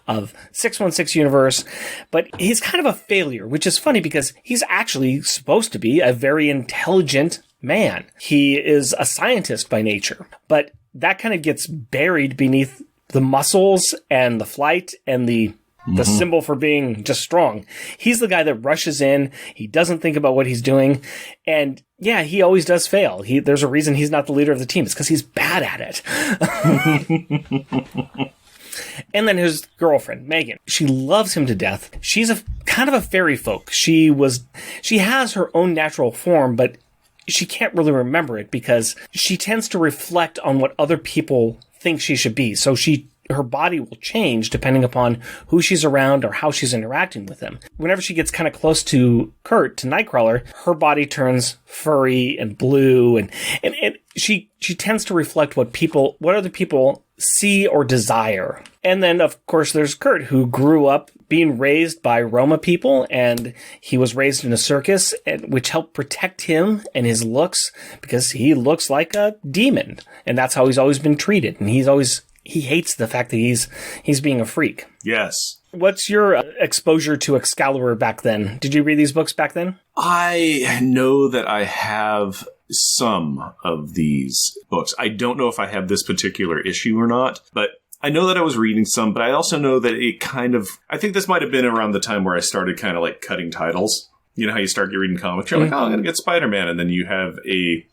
of 616 universe. But he's kind of a failure, which is funny because he's actually supposed to be a very intelligent man. He is a scientist by nature, but that kind of gets buried beneath the muscles and the flight and the symbol for being just strong. He's the guy that rushes in. He doesn't think about what he's doing. And yeah, he always does fail. There's a reason he's not the leader of the team. It's because he's bad at it. And then his girlfriend, Megan. She loves him to death. She's a kind of a fairy folk. She has her own natural form, but she can't really remember it because she tends to reflect on what other people think she should be. So her body will change depending upon who she's around or how she's interacting with them. Whenever she gets kind of close to Kurt, to Nightcrawler, her body turns furry and blue, and she tends to reflect what other people see or desire. And then, of course, there's Kurt, who grew up being raised by Roma people, and he was raised in a circus, which helped protect him and his looks, because he looks like a demon, and that's how he's always been treated, and he's always he hates the fact that he's being a freak. Yes. What's your exposure to Excalibur back then? Did you read these books back then? I know that I have some of these books. I don't know if I have this particular issue or not, but I know that I was reading some, but I also know that it I think this might have been around the time where I started kind of like cutting titles. You know how you start reading comics? You're like, oh, I'm going to get Spider-Man. And then you have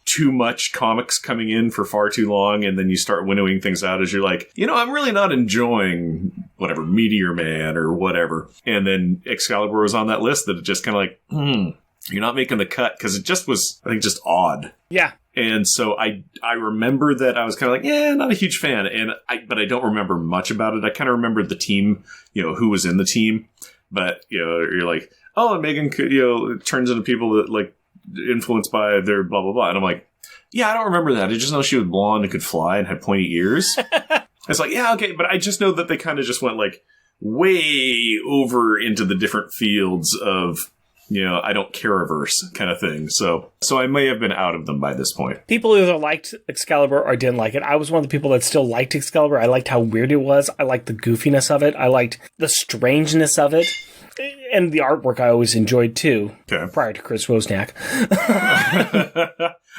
too much comics coming in for far too long. And then you start winnowing things out as you're like, I'm really not enjoying whatever, Meteor Man or whatever. And then Excalibur was on that list that it just kind of like, you're not making the cut, because it just was, I think, just odd. Yeah. And so I remember that I was kind of like, not a huge fan. But I don't remember much about it. I kind of remembered the team, who was in the team. But, you're like, oh, and Megan turns into people that, like, influenced by their blah, blah, blah. And I'm like, yeah, I don't remember that. I just know she was blonde and could fly and had pointy ears. It's like, yeah, okay. But I just know that they kind of just went, like, way over into the different fields of, I don't care-averse kind of thing. So I may have been out of them by this point. People either liked Excalibur or didn't like it. I was one of the people that still liked Excalibur. I liked how weird it was. I liked the goofiness of it. I liked the strangeness of it. And the artwork I always enjoyed, too, prior to Chris Wozniak.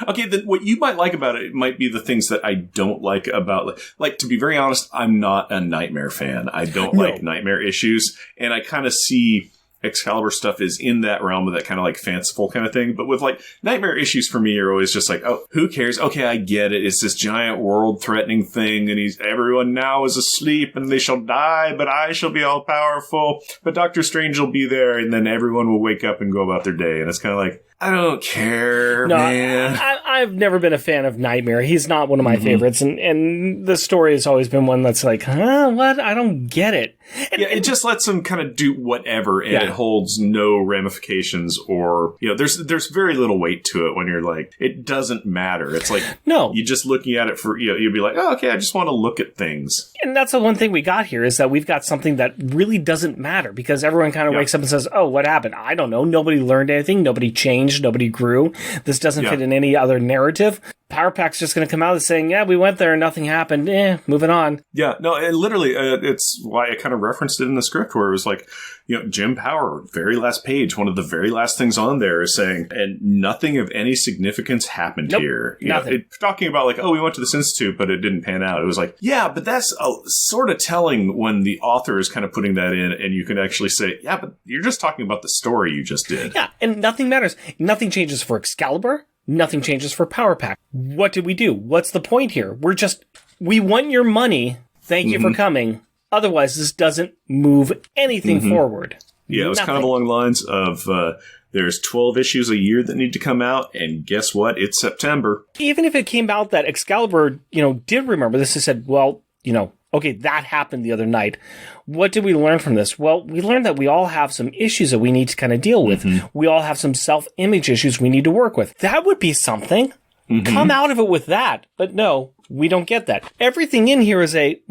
Okay, then what you might like about it might be the things that I don't like about... Like, to be very honest, I'm not a Nightmare fan. I don't like Nightmare issues. And I kind of see Excalibur stuff is in that realm of that kind of like fanciful kind of thing. But with like Nightmare issues for me are always just like, oh, who cares? Okay, I get it. It's this giant world threatening thing, and everyone now is asleep and they shall die, but I shall be all powerful. But Doctor Strange will be there, and then everyone will wake up and go about their day. And it's kind of like, I don't care, man. I've never been a fan of Nightmare. He's not one of my favorites. And the story has always been one that's like, what? I don't get it. It just lets him kind of do whatever, and it holds no ramifications or, there's very little weight to it when you're like, it doesn't matter. It's like, no, you're just looking at it for, you'd be like, oh, okay, I just want to look at things. And that's the one thing we got here is that we've got something that really doesn't matter because everyone kind of wakes up and says, oh, what happened? I don't know. Nobody learned anything. Nobody changed. Nobody grew. This doesn't fit in any other narrative. Power Pack's just going to come out and saying, yeah, we went there and nothing happened. Moving on. Yeah, no, and literally, it's why I kind of referenced it in the script where it was like, Jim Power, very last page, one of the very last things on there is saying, and nothing of any significance happened here. Nothing. Talking about like, oh, we went to this institute, but it didn't pan out. It was like, yeah, but that's sort of telling when the author is kind of putting that in, and you can actually say, yeah, but you're just talking about the story you just did. Yeah, and nothing matters. Nothing changes for Excalibur. Nothing changes for Power Pack. What did we do? What's the point here? We want your money. Thank you for coming. Otherwise, this doesn't move anything forward. Yeah, it was kind of along the lines of there's 12 issues a year that need to come out, and guess what? It's September. Even if it came out that Excalibur, did remember this and said, well, okay, that happened the other night. What did we learn from this? Well, we learned that we all have some issues that we need to kind of deal with. We all have some self-image issues we need to work with. That would be something. Come out of it with that. But no, we don't get that. Everything in here is we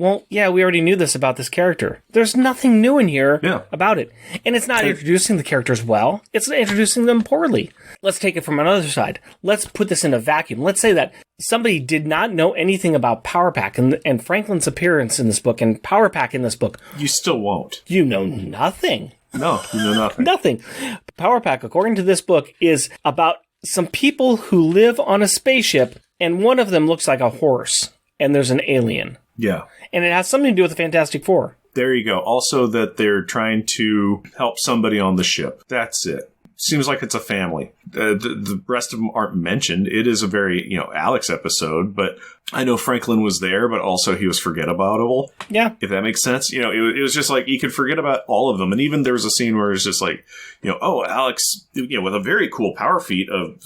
already knew this about this character. There's nothing new in here about it. And it's not introducing the characters well. It's introducing them poorly. Let's take it from another side. Let's put this in a vacuum. Let's say that somebody did not know anything about Power Pack and Franklin's appearance in this book and Power Pack in this book. You still won't. You know nothing. No, you know nothing. Nothing. Power Pack, according to this book, is about some people who live on a spaceship, and one of them looks like a horse, and there's an alien. Yeah. And it has something to do with the Fantastic Four. There you go. Also that they're trying to help somebody on the ship. That's it. Seems like it's a family. The rest of them aren't mentioned. It is a very, Alex episode, but I know Franklin was there, but also he was forget-aboutable. Yeah. If that makes sense. It was just like you could forget about all of them. And even there was a scene where it's just like, oh, Alex, with a very cool power feat of,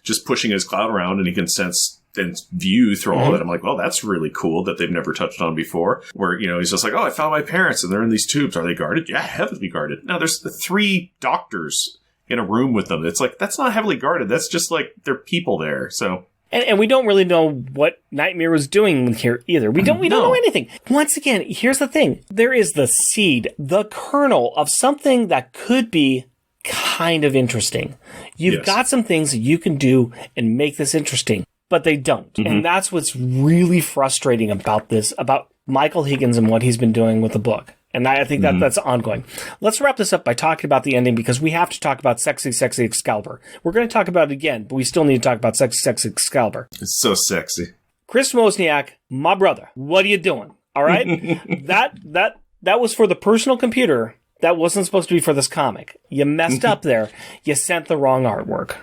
just pushing his cloud around and he can sense and view through all of it. I'm like, well, that's really cool that they've never touched on before. Where, he's just like, oh, I found my parents and they're in these tubes. Are they guarded? Yeah, heavily guarded. Now, there's 3 doctors in a room with them. It's like, that's not heavily guarded. That's just like, there are people there. So. And we don't really know what Nightmare was doing here either. We don't know anything. Once again, here's the thing. There is the seed, the kernel of something that could be kind of interesting. You've got some things that you can do and make this interesting, but they don't. And that's what's really frustrating about this, about Michael Higgins and what he's been doing with the book. And I think that that's ongoing. Let's wrap this up by talking about the ending, because we have to talk about Sexy, Sexy Excalibur. We're going to talk about it again, but we still need to talk about Sexy, Sexy Excalibur. It's so sexy. Chris Wozniak, my brother, what are you doing? All right? that was for the personal computer. That wasn't supposed to be for this comic. You messed up there. You sent the wrong artwork.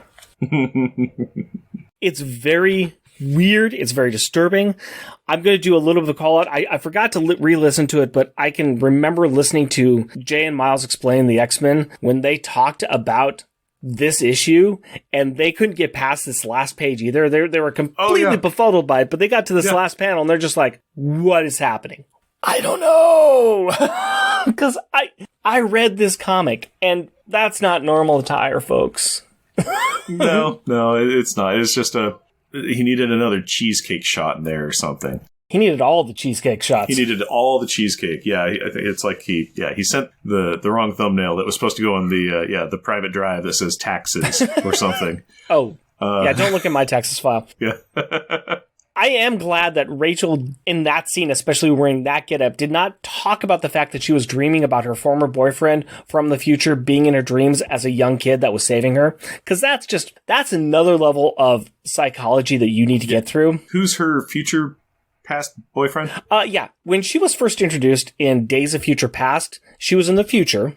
It's very weird. It's very disturbing. I'm going to do a little bit of a call out. I forgot to re-listen to it, but I can remember listening to Jay and Miles explain the X-Men when they talked about this issue, and they couldn't get past this last page either. They were completely befuddled by it, but they got to this last panel and they're just like, what is happening? I don't know. Because I read this comic, and that's not normal attire, folks. No, it's not. It's just he needed another cheesecake shot in there or something. He needed all the cheesecake shots. He needed all the cheesecake. Yeah, I think it's like he sent the wrong thumbnail that was supposed to go on the private drive that says taxes or something. Oh, don't look at my taxes file. Yeah. I am glad that Rachel, in that scene, especially wearing that getup, did not talk about the fact that she was dreaming about her former boyfriend from the future being in her dreams as a young kid that was saving her. Because that's another level of psychology that you need to get through. Who's her future past boyfriend? When she was first introduced in Days of Future Past, she was in the future,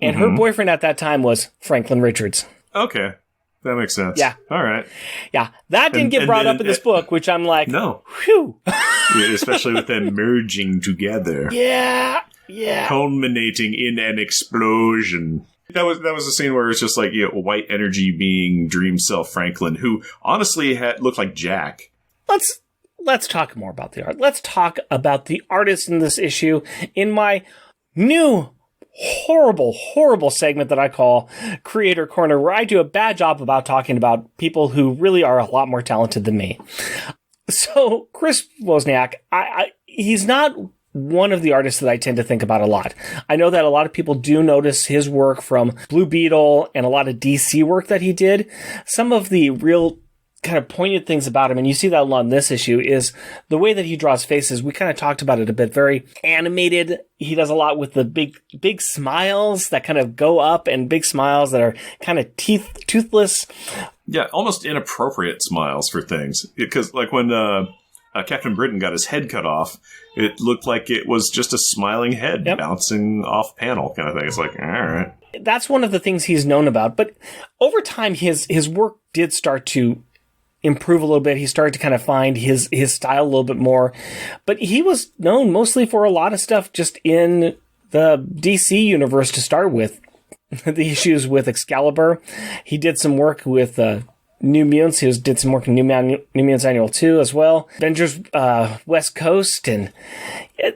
and her boyfriend at that time was Franklin Richards. Okay. That makes sense. Yeah. All right. Yeah. That didn't get brought up in this book, which I'm like, no. Whew. Yeah, especially with them merging together. Yeah. Culminating in an explosion. That was a scene where it's just like, white energy being dream self Franklin, who honestly looked like Jack. Let's talk more about the art. Let's talk about the artist in this issue in my new horrible segment that I call Creator Corner, where I do a bad job about talking about people who really are a lot more talented than me. So Chris Wozniak, he's not one of the artists that I tend to think about a lot. I know that a lot of people do notice his work from Blue Beetle and a lot of DC work that he did. Some of the real kind of poignant things about him, and you see that a lot in this issue, is the way that he draws faces. We kind of talked about it a bit, very animated. He does a lot with the big smiles that kind of go up, and big smiles that are kind of toothless. Yeah, almost inappropriate smiles for things. Because like when Captain Britain got his head cut off, it looked like it was just a smiling head bouncing off panel kind of thing. It's like, all right. That's one of the things he's known about. But over time, his work did start to improve a little bit. He started to kind of find his style a little bit more. But he was known mostly for a lot of stuff just in the DC universe to start with. The issues with Excalibur. He did some work with New Mutants. He did some work in New Mutants Annual 2 as well. Avengers West Coast. And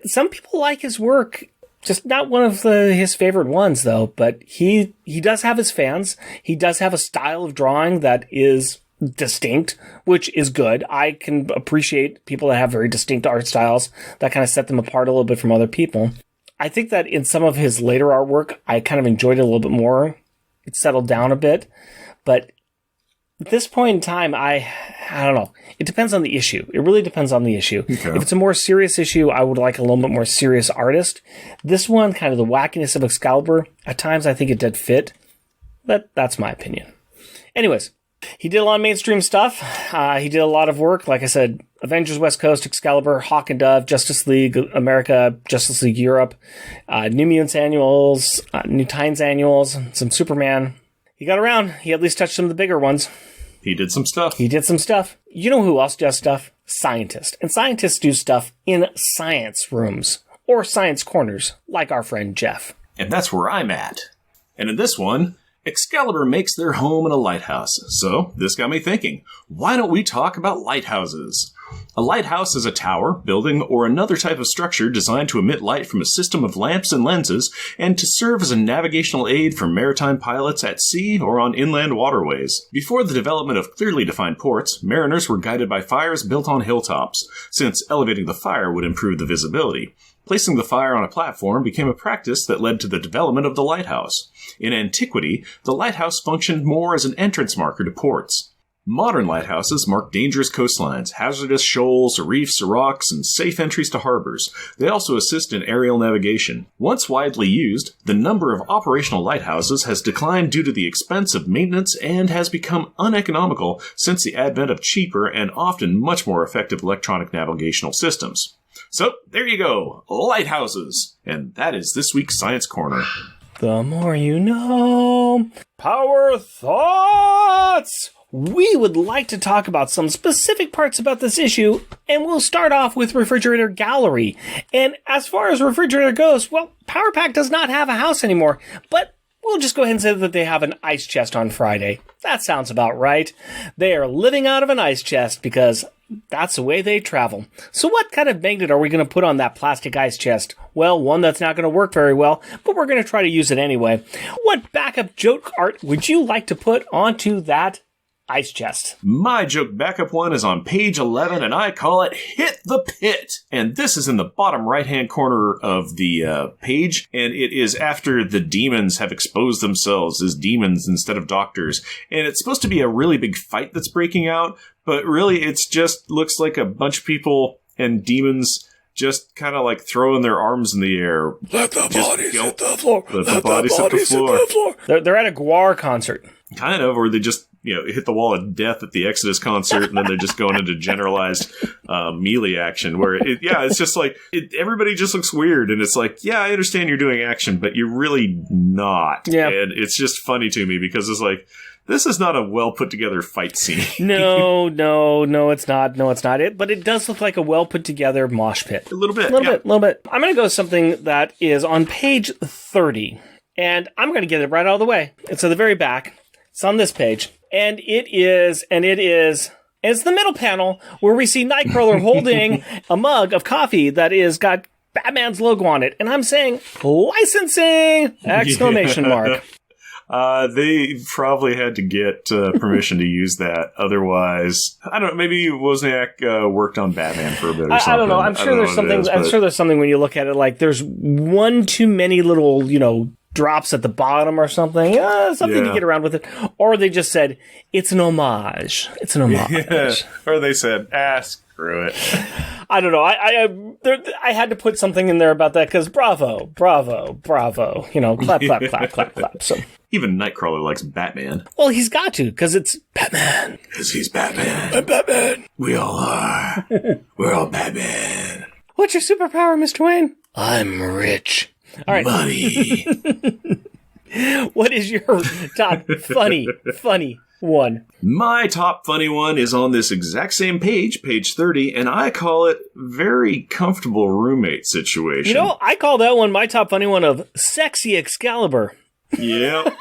some people like his work. Just not one of his favorite ones, though. But he does have his fans. He does have a style of drawing that is distinct, which is good. I can appreciate people that have very distinct art styles that kind of set them apart a little bit from other people. I think that in some of his later artwork, I kind of enjoyed it a little bit more. It settled down a bit. But at this point in time, I don't know. It depends on the issue. It really depends on the issue. Okay. If it's a more serious issue, I would like a little bit more serious artist. This one, kind of the wackiness of Excalibur, at times I think it did fit. But that's my opinion. Anyways, he did a lot of mainstream stuff. He did a lot of work, like I said, Avengers West Coast, Excalibur, Hawk and Dove, Justice League America, Justice League Europe, New Mutants Annuals, New Titans Annuals, some Superman. He got around. He at least touched some of the bigger ones. He did some stuff. You know who else does stuff? Scientists. And scientists do stuff in science rooms or science corners, like our friend Jeff. And that's where I'm at. And in this one, Excalibur makes their home in a lighthouse. So this got me thinking, why don't we talk about lighthouses? A lighthouse is a tower, building, or another type of structure designed to emit light from a system of lamps and lenses and to serve as a navigational aid for maritime pilots at sea or on inland waterways. Before the development of clearly defined ports, mariners were guided by fires built on hilltops, since elevating the fire would improve the visibility. Placing the fire on a platform became a practice that led to the development of the lighthouse. In antiquity, the lighthouse functioned more as an entrance marker to ports. Modern lighthouses mark dangerous coastlines, hazardous shoals, reefs, rocks, and safe entries to harbors. They also assist in aerial navigation. Once widely used, the number of operational lighthouses has declined due to the expense of maintenance and has become uneconomical since the advent of cheaper and often much more effective electronic navigational systems. So, there you go, lighthouses! And that is this week's Science Corner. The more you know. Power thoughts! We would like to talk about some specific parts about this issue, and we'll start off with Refrigerator Gallery. And as far as Refrigerator goes, well, Power Pack does not have a house anymore, but we'll just go ahead and say that they have an ice chest on Friday. That sounds about right. They are living out of an ice chest because that's the way they travel. So what kind of magnet are we going to put on that plastic ice chest? Well, one that's not going to work very well, but we're going to try to use it anyway. What backup joke art would you like to put onto that ice chest? My joke backup one is on page 11, and I call it Hit the Pit. And this is in the bottom right-hand corner of the page, and it is after the demons have exposed themselves as demons instead of doctors. And it's supposed to be a really big fight that's breaking out, but really it's just looks like a bunch of people and demons just kind of like throwing their arms in the air. Let the bodies hit the floor. Let the bodies hit the floor. They're at a Guar concert. Kind of, or they just, hit the wall of death at the Exodus concert, and then they're just going into generalized melee action, where, it's just like, everybody just looks weird, and it's like, yeah, I understand you're doing action, but you're really not. Yeah. And it's just funny to me, because it's like, this is not a well-put-together fight scene. No, it's not. No, it's not. But it does look like a well-put-together mosh pit. A little bit. A little bit. I'm going to go with something that is on page 30, and I'm going to get it right out of the way. It's at the very back. It's on this page. And it's the middle panel where we see Nightcrawler holding a mug of coffee that is got Batman's logo on it. And I'm saying, licensing! Exclamation mark. They probably had to get permission to use that. Otherwise, I don't know, maybe Wozniak worked on Batman for a bit or something. I don't know. I'm sure there's something when you look at it, like there's one too many little, drops at the bottom or something. Something to get around with it. Or they just said, it's an homage. It's an homage. Yeah. Or they said, screw it. I don't know. I had to put something in there about that because bravo. Clap, clap, clap, clap, clap. So even Nightcrawler likes Batman. Well, he's got to because it's Batman. Because he's Batman. I'm Batman. We all are. We're all Batman. What's your superpower, Mr. Wayne? I'm rich. All right. Money. What is your top funny one? My top funny one is on this exact same page 30, and I call it very comfortable roommate situation. I call that one my top funny one of sexy Excalibur. Yep.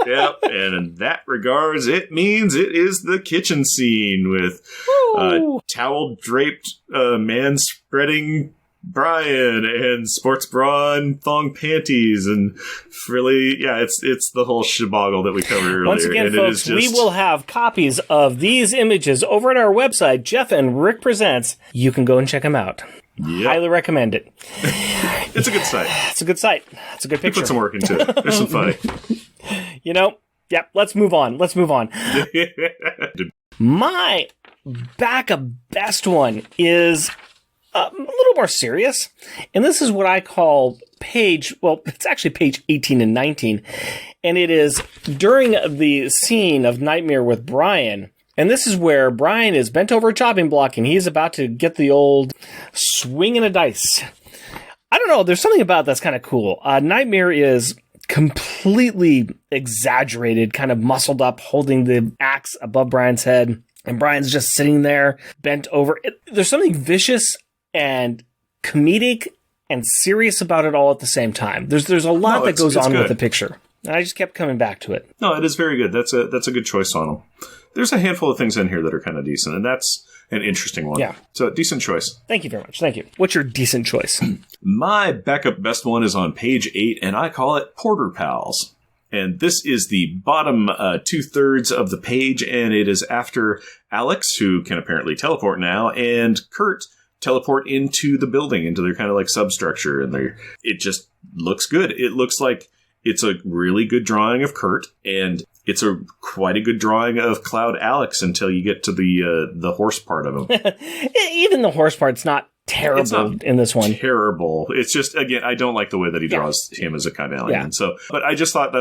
Yep. And in that regards, it means it is the kitchen scene with towel draped man spreading Brian and sports bra and thong panties and really, it's the whole sheboggle that we covered earlier. Once again, and folks, we will have copies of these images over on our website, Jeff and Rick Presents. You can go and check them out. Yep. Highly recommend it. It's a good site. It's a good site. It's a good picture. Put some work into it. There's some funny. Let's move on. My backup best one is a little more serious. And this is what I call it's actually page 18 and 19. And it is during the scene of Nightmare with Brian. And this is where Brian is bent over a chopping block and he's about to get the old swinging a dice. I don't know. There's something about that's kind of cool. Nightmare is completely exaggerated, kind of muscled up, holding the axe above Brian's head. And Brian's just sitting there, bent over. There's something vicious and comedic and serious about it all at the same time. There's a lot that goes on with the picture. And I just kept coming back to it. No, it is very good. That's a good choice on them. There's a handful of things in here that are kind of decent, and that's an interesting one. Yeah. So, decent choice. Thank you very much. Thank you. What's your decent choice? My backup best one is on page 8, and I call it Porter Pals. And this is the bottom 2/3 of the page, and it is after Alex, who can apparently teleport now, and Kurt teleport into the building, into their kind of like substructure, and it just looks good. It looks like it's a really good drawing of Kurt, and it's a quite a good drawing of Cloud Alex until you get to the horse part of him. Even the horse part's not terrible in this one. Terrible. It's just, again, I don't like the way that he draws him as a chameleon. Yeah. So, but I just thought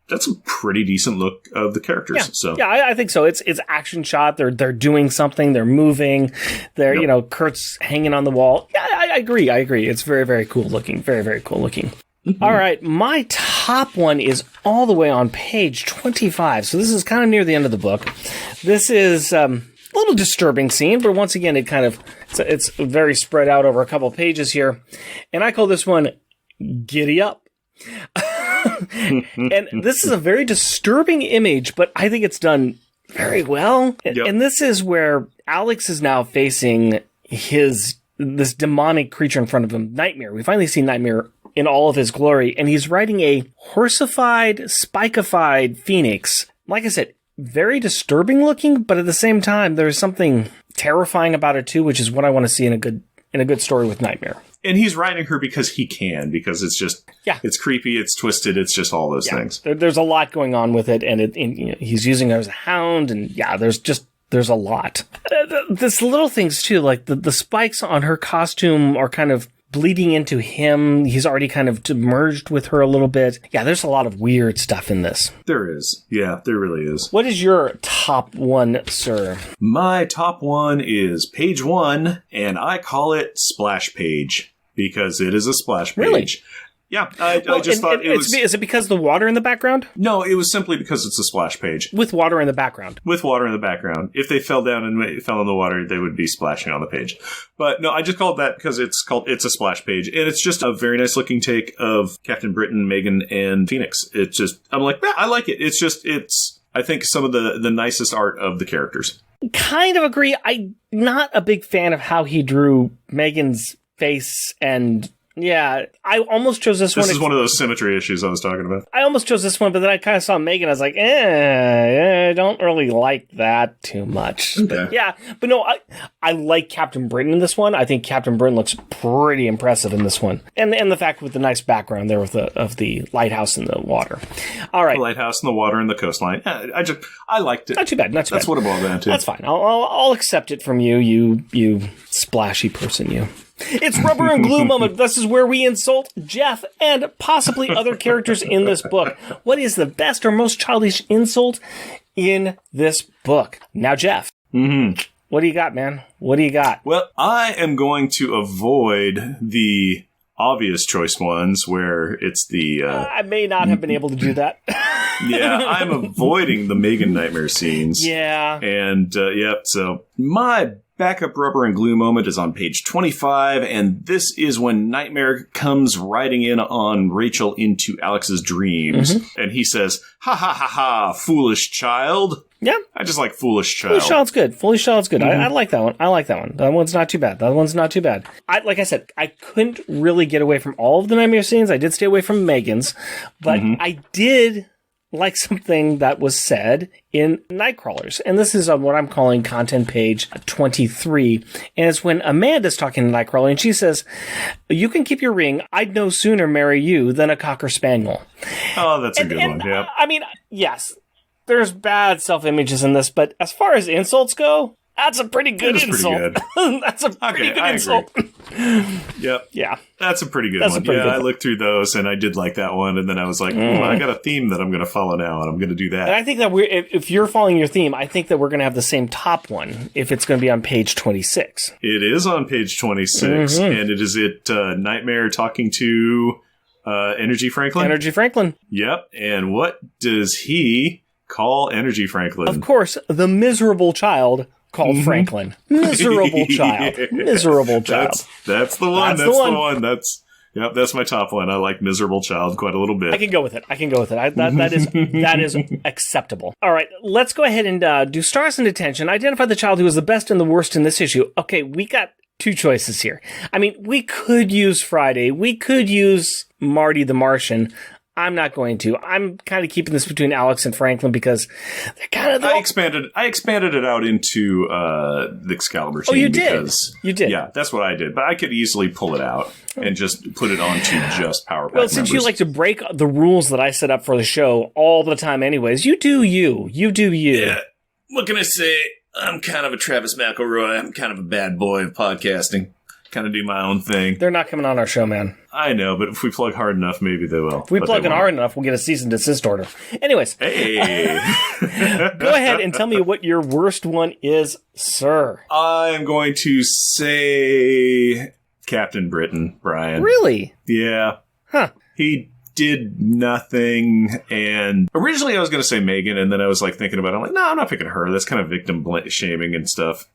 that's a pretty decent look of the characters. Yeah, So I think so. It's action shot. They're doing something. They're moving. They're Kurt's hanging on the wall. Yeah, I agree. It's very, very cool looking. Very, very cool looking. Mm-hmm. All right, my top one is all the way on page 25. So this is kind of near the end of the book. This is a little disturbing scene, but once again, it's very spread out over a couple pages here, and I call this one "Giddy Up." And this is a very disturbing image, but I think it's done very well. Yep. And this is where Alex is now facing this demonic creature in front of him, Nightmare. We finally see Nightmare in all of his glory, and he's riding a horsified, spikified phoenix. Like I said, very disturbing looking, but at the same time, there's something terrifying about it too, which is what I want to see in a good story with Nightmare. And he's riding her because he can, because it's just, it's creepy, it's twisted, it's just all those things. There's a lot going on with it, and he's using her as a hound, and there's a lot. This little things too, like the spikes on her costume are kind of bleeding into him. He's already kind of merged with her a little bit. Yeah, there's a lot of weird stuff in this. There is. Yeah, there really is. What is your top one, sir? My top one is page 1, and I call it Splash Page, because it is a splash page. Really? Yeah, I just thought it was... Is it because of the water in the background? No, it was simply because it's a splash page. With water in the background. With water in the background. If they fell down and fell in the water, they would be splashing on the page. But no, I just called that because it's a splash page. And it's just a very nice looking take of Captain Britain, Megan, and Phoenix. It's just, I'm like, I like it. It's I think some of the nicest art of the characters. Kind of agree. I'm not a big fan of how he drew Megan's face, and yeah, I almost chose this one. This is one of those symmetry issues I was talking about. I almost chose this one, but then I kind of saw Megan. I was like, I don't really like that too much. Okay. But no, I like Captain Britain in this one. I think Captain Britain looks pretty impressive in this one, and the fact with the nice background there of the lighthouse in the water. All right, the lighthouse in the water and the coastline. I liked it. Not too bad. That's what it boiled down to. That's fine. I'll accept it from you. You splashy person. You. It's Rubber and Glue Moment. This is where we insult Jeff and possibly other characters in this book. What is the best or most childish insult in this book? Now, Jeff. Mm-hmm. What do you got, man? What do you got? Well, I am going to avoid the obvious choice ones where it's the... I may not have been able to do that. Yeah, I'm avoiding the Megan Nightmare scenes. Yeah. And, so my backup Rubber and Glue moment is on page 25, and this is when Nightmare comes riding in on Rachel into Alex's dreams, and he says, "Ha ha ha ha, foolish child." Yeah. I just like foolish child. Foolish child's good. Foolish child's good. I like that one. That one's not too bad. Like I said, I couldn't really get away from all of the Nightmare scenes. I did stay away from Megan's, but I did like something that was said in Nightcrawlers. And this is on what I'm calling content page 23. And it's when Amanda's talking to Nightcrawler and she says, "You can keep your ring. I'd no sooner marry you than a Cocker Spaniel." Oh, that's a good one. Yeah. I mean, yes, there's bad self-images in this, but as far as insults go, that's a pretty good insult. Pretty good. That's a pretty good insult. Yep. Yeah. That's a pretty good one. I looked through those and I did like that one. And then I was like, I got a theme that I'm going to follow now and I'm going to do that. And I think that if you're following your theme, I think that we're going to have the same top one if it's going to be on page 26. It is on page 26. And it is Nightmare talking to Energy Franklin. Energy Franklin. Yep. And what does he call Energy Franklin? Of course, the miserable child called Franklin. Miserable child. Miserable child. That's the one. That's the one. That's my top one. I like miserable child quite a little bit. I can go with it. That is acceptable. All right, let's go ahead and do stars in detention. Identify the child who is the best and the worst in this issue. Okay, we got two choices here. I mean, we could use Friday. We could use Marty the Martian. I'm not going to. I'm kind of keeping this between Alex and Franklin because they're kind of... I expanded it out into the Excalibur team. Oh, you because, did? You did? Yeah, that's what I did. But I could easily pull it out and just put it onto just Power Pack Well, since you like to break the rules that I set up for the show all the time anyways, you do you. You do you. Yeah. What can I say? I'm kind of a Travis McElroy. I'm kind of a bad boy of podcasting. Kind of do my own thing. They're not coming on our show, man. I know, but if we plug hard enough, maybe they will. If we plug in hard enough, we'll get a cease and desist order. Anyways. Hey. Go ahead and tell me what your worst one is, sir. I'm going to say Captain Britain, Brian. Really? Yeah. Huh. He did nothing, and originally I was going to say Megan, and then I was like thinking about it. I'm like, no, I'm not picking her. That's kind of victim shaming and stuff.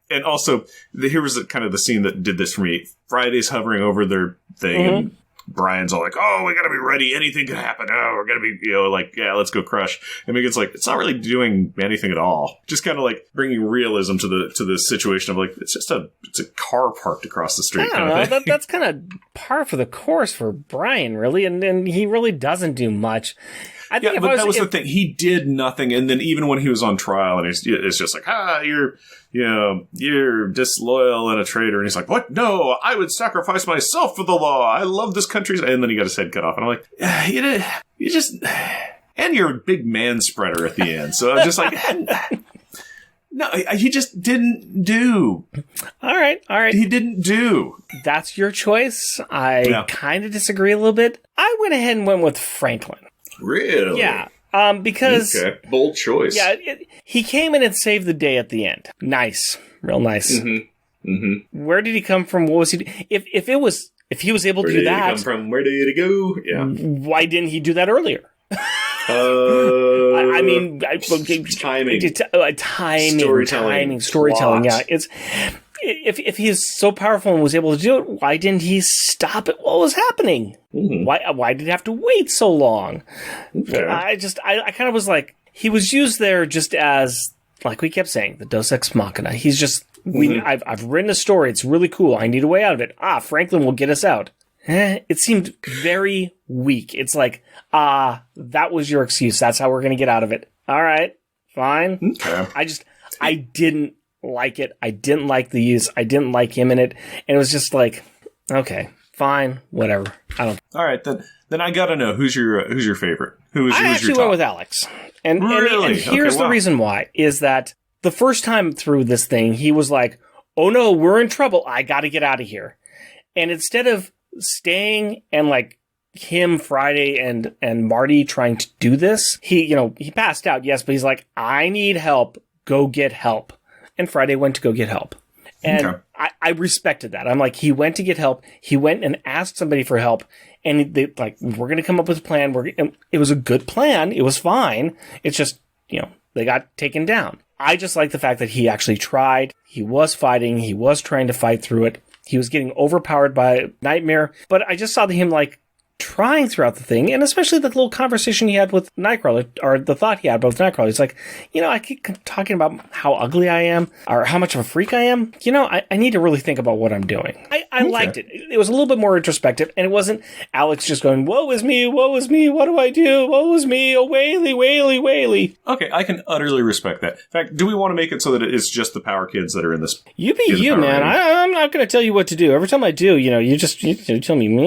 And also, here was kind of the scene that did this for me. Friday's hovering over their thing, and Brian's all like, oh, we got to be ready. Anything could happen. Oh, we're going to be, like, yeah, let's go crush. And Megan's like, it's not really doing anything at all. Just kind of like bringing realism to the situation of like, it's a car parked across the street. I don't know. That's kind of par for the course for Brian, really. And he really doesn't do much. I think but that was the thing. He did nothing. And then even when he was on trial, and it's just like, you're disloyal and a traitor. And he's like, what? No, I would sacrifice myself for the law. I love this country. And then he got his head cut off. And I'm like, you just, and you're a big man spreader at the end. So I'm just like, no, he just didn't do. All right. He didn't do. That's your choice. I kind of disagree a little bit. I went ahead and went with Franklin. Really? Yeah. Because... Okay. Bold choice. Yeah, he came in and saved the day at the end. Nice. Real nice. Mm-hmm. Mm-hmm. Where did he come from? What was he... If he was able to do that... Where did he come from? Where did he go? Yeah. Why didn't he do that earlier? I mean... timing. Storytelling. Plot. Yeah. It's... If he's so powerful and was able to do it, why didn't he stop it? What was happening? Mm-hmm. Why did he have to wait so long? Okay. I kind of was like, he was used there just as, like we kept saying, the Deus Ex Machina. He's just, I've written a story. It's really cool. I need a way out of it. Franklin will get us out. It seemed very weak. It's like, that was your excuse. That's how we're going to get out of it. All right, fine. Okay. I didn't like it. I didn't like the use. I didn't like him in it. And it was just like, okay, fine, whatever. I don't. All right, then I gotta know who's your favorite. I actually went with Alex. And here's the reason why is that the first time through this thing, he was like, oh no, we're in trouble. I gotta get out of here. And instead of staying and like him, Friday, and Marty trying to do this, he passed out, yes, but he's like, I need help. Go get help. And Friday went to go get help. And okay. I respected that. I'm like, he went to get help. He went and asked somebody for help. And they like, we're going to come up with a plan. It was a good plan. It was fine. It's just, they got taken down. I just like the fact that he actually tried. He was fighting. He was trying to fight through it. He was getting overpowered by Nightmare. But I just saw him like trying throughout the thing, and especially the little conversation he had with Nightcrawler, or the thought he had about Nightcrawler. He's like, I keep talking about how ugly I am, or how much of a freak I am. I need to really think about what I'm doing. I liked it. It was a little bit more introspective, and it wasn't Alex just going, woe is me, what do I do? Woe is me, oh, waily, waily, waily. Okay, I can utterly respect that. In fact, do we want to make it so that it's just the Power Kids that are in this? You be you, man. I'm not going to tell you what to do. Every time I do, you tell me, me.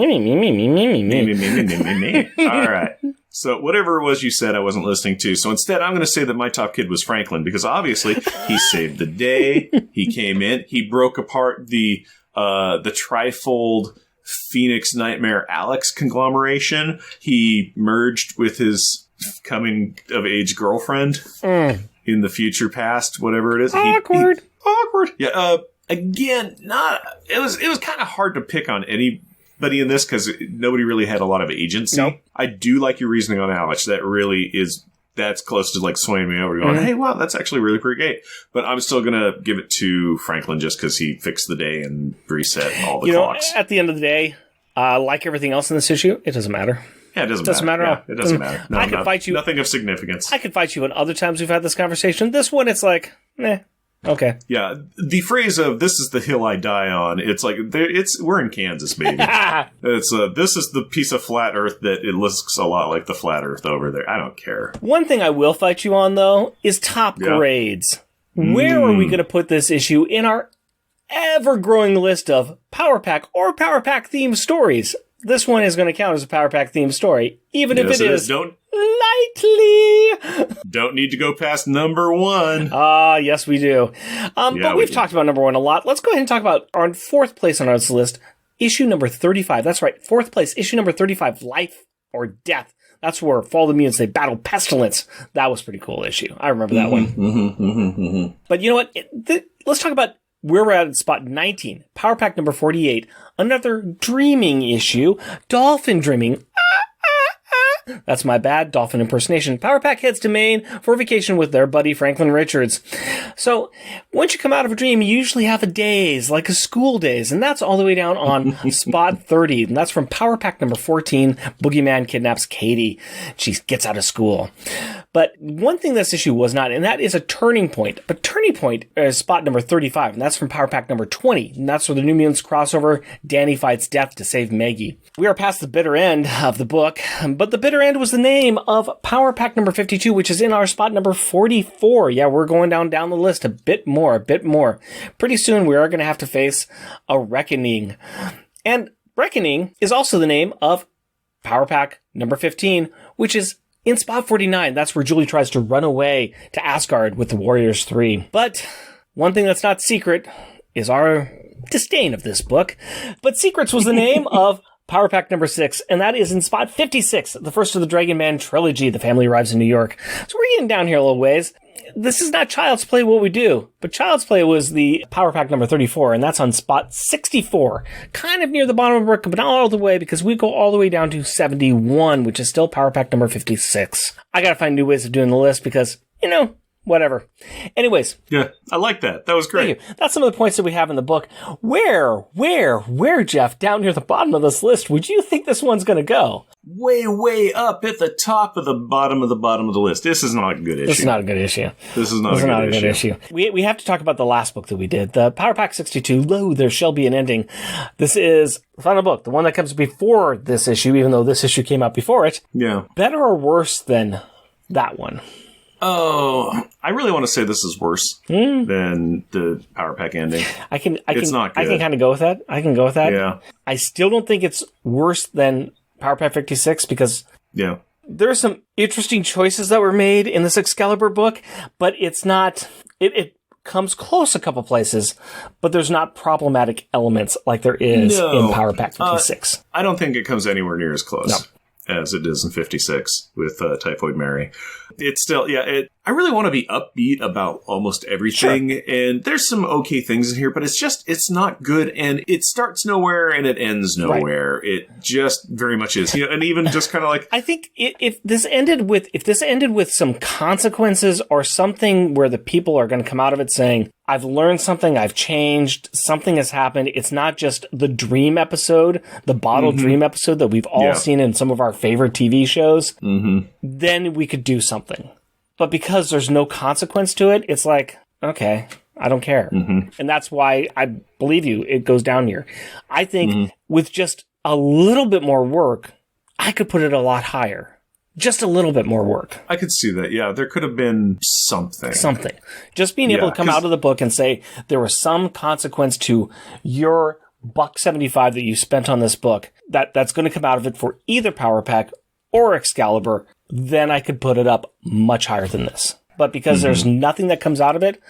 All right. So whatever it was you said, I wasn't listening to. So instead, I'm going to say that my top kid was Franklin, because obviously he saved the day. He came in. He broke apart the trifold Phoenix Nightmare Alex conglomeration. He merged with his coming of age girlfriend in the future past, whatever it is. Awkward. Awkward. Yeah. Again, it was kind of hard to pick on anybody in this because nobody really had a lot of agency. Nope. I do like your reasoning on Alex. That's close to like swaying me over going, hey, wow, that's actually really pretty great. But I'm still going to give it to Franklin just because he fixed the day and reset all the clocks. At the end of the day, like everything else in this issue, it doesn't matter. Yeah, it doesn't matter. At all. Yeah, it doesn't matter. No, I could fight you. Nothing of significance. I could fight you in other times we've had this conversation. This one, it's like, Okay. Yeah, the phrase of "this is the hill I die on," it's like we're in Kansas, baby. It's this is the piece of flat Earth that it looks a lot like the flat Earth over there. I don't care. One thing I will fight you on, though, is top grades. Where are we going to put this issue in our ever-growing list of Power Pack or Power Pack themed stories? This one is going to count as a Power Pack themed story, even if it is lightly. Don't need to go past number 1. Yes, we do. But we've talked about number 1 a lot. Let's go ahead and talk about our 4th place on our list, issue number 35. That's right, 4th place, issue number 35, Life or Death. That's where Fall of the Mutants, they battle Pestilence. That was a pretty cool issue. I remember that one. But you know what? Let's talk about where we're at spot 19. Power Pack number 48. Another dreaming issue. Dolphin dreaming. That's my bad dolphin impersonation. Power Pack heads to Maine for a vacation with their buddy Franklin Richards. So, once you come out of a dream, you usually have a daze, like a school daze, and that's all the way down on spot 30. And that's from Power Pack number 14, Boogeyman kidnaps Katie. She gets out of school. But one thing this issue was not, and that is a turning point. But turning point is spot number 35, and that's from Power Pack number 20. And that's where the New Mutants crossover, Danny fights death to save Maggie. We are past the bitter end of the book, but the bitter end was the name of Power Pack number 52, which is in our spot number 44. Yeah, we're going down the list a bit more. Pretty soon we are going to have to face a reckoning. And Reckoning is also the name of Power Pack number 15, which is in spot 49. That's where Julie tries to run away to Asgard with the Warriors 3. But one thing that's not secret is our disdain of this book. But Secrets was the name of Power Pack number 6, and that is in spot 56, the first of the Dragon Man trilogy. The family arrives in New York. So we're getting down here a little ways. This is not Child's Play what we do, but Child's Play was the Power Pack number 34, and that's on spot 64. Kind of near the bottom of the book, but not all the way, because we go all the way down to 71, which is still Power Pack number 56. I gotta find new ways of doing the list because, whatever. Anyways. Yeah, I like that. That was great. Thank you. That's some of the points that we have in the book. Where, Jeff, down near the bottom of this list, would you think this one's going to go? Way up at the top of the bottom of the list. This is not a good issue. This is not a good issue. This is not a good issue. We have to talk about the last book that we did. The Power Pack 62, Lo, There Shall Be an Ending. This is the final book, the one that comes before this issue, even though this issue came out before it. Yeah. Better or worse than that one? Oh, I really want to say this is worse than the Power Pack ending. It's not good. I can kind of go with that. Yeah. I still don't think it's worse than Power Pack 56 because there are some interesting choices that were made in this Excalibur book, but it's not. It comes close a couple places, but there's not problematic elements like there is in Power Pack 56. I don't think it comes anywhere near as close as it is in 56 with Typhoid Mary. It's still, I really want to be upbeat about almost everything, and there's some okay things in here, but it's not good, and it starts nowhere and it ends nowhere. Right. It just very much is, and even just kind of like... I think if this ended with some consequences or something where the people are going to come out of it saying, I've learned something, I've changed, something has happened. It's not just the dream episode, the bottle dream episode that we've all seen in some of our favorite TV shows. Then we could do something. But because there's no consequence to it, it's like, okay, I don't care. And that's why I believe you, it goes down here. I think with just a little bit more work, I could put it a lot higher. Just a little bit more work. I could see that, yeah. There could have been something. Just being able to come out of the book and say there was some consequence to your $1.75 that you spent on this book that's going to come out of it for either Power Pack or Excalibur, then I could put it up much higher than this. But because there's nothing that comes out of it,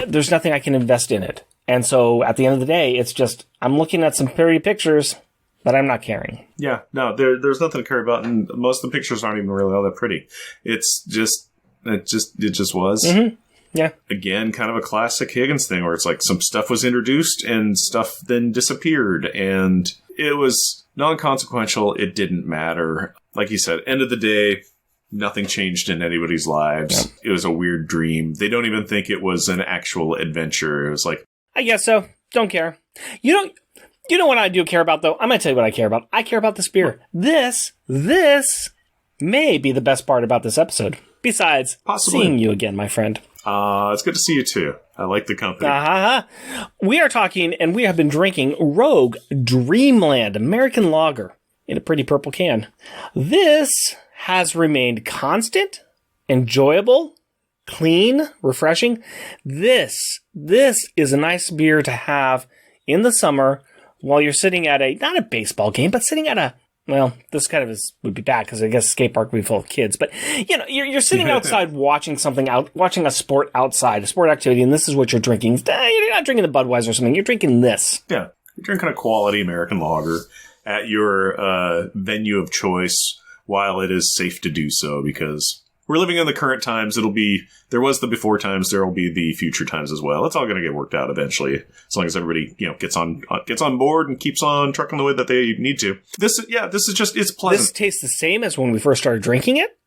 there's nothing I can invest in it. And so at the end of the day, it's just, I'm looking at some pretty pictures, but I'm not caring. Yeah, no, there's nothing to care about, and most of the pictures aren't even really all that pretty. It just was. Yeah. Again, kind of a classic Higgins thing where it's like some stuff was introduced and stuff then disappeared, and it was non-consequential. It didn't matter. Like you said, end of the day, nothing changed in anybody's lives. Yep. It was a weird dream. They don't even think it was an actual adventure. It was like, I guess so. Don't care. You know what I do care about, though? I'm going to tell you what I care about. I care about this beer. This may be the best part about this episode. Besides seeing you again, my friend. It's good to see you, too. I like the company. We are talking, and we have been drinking Rogue Dreamland American Lager in a pretty purple can. This has remained constant, enjoyable, clean, refreshing. This is a nice beer to have in the summer while you're sitting at not a baseball game, but sitting at well, this kind of would be bad because I guess skate park would be full of kids. But, you're sitting outside watching watching a sport outside, a sport activity, and this is what you're drinking. You're not drinking the Budweiser or something. You're drinking this. Yeah. You're drinking a quality American lager at your venue of choice while it is safe to do so, because we're living in the current times. There was the before times, there will be the future times as well. It's all going to get worked out eventually, as long as everybody, gets on board and keeps on trucking the way that they need to. This is just, it's pleasant. This tastes the same as when we first started drinking it.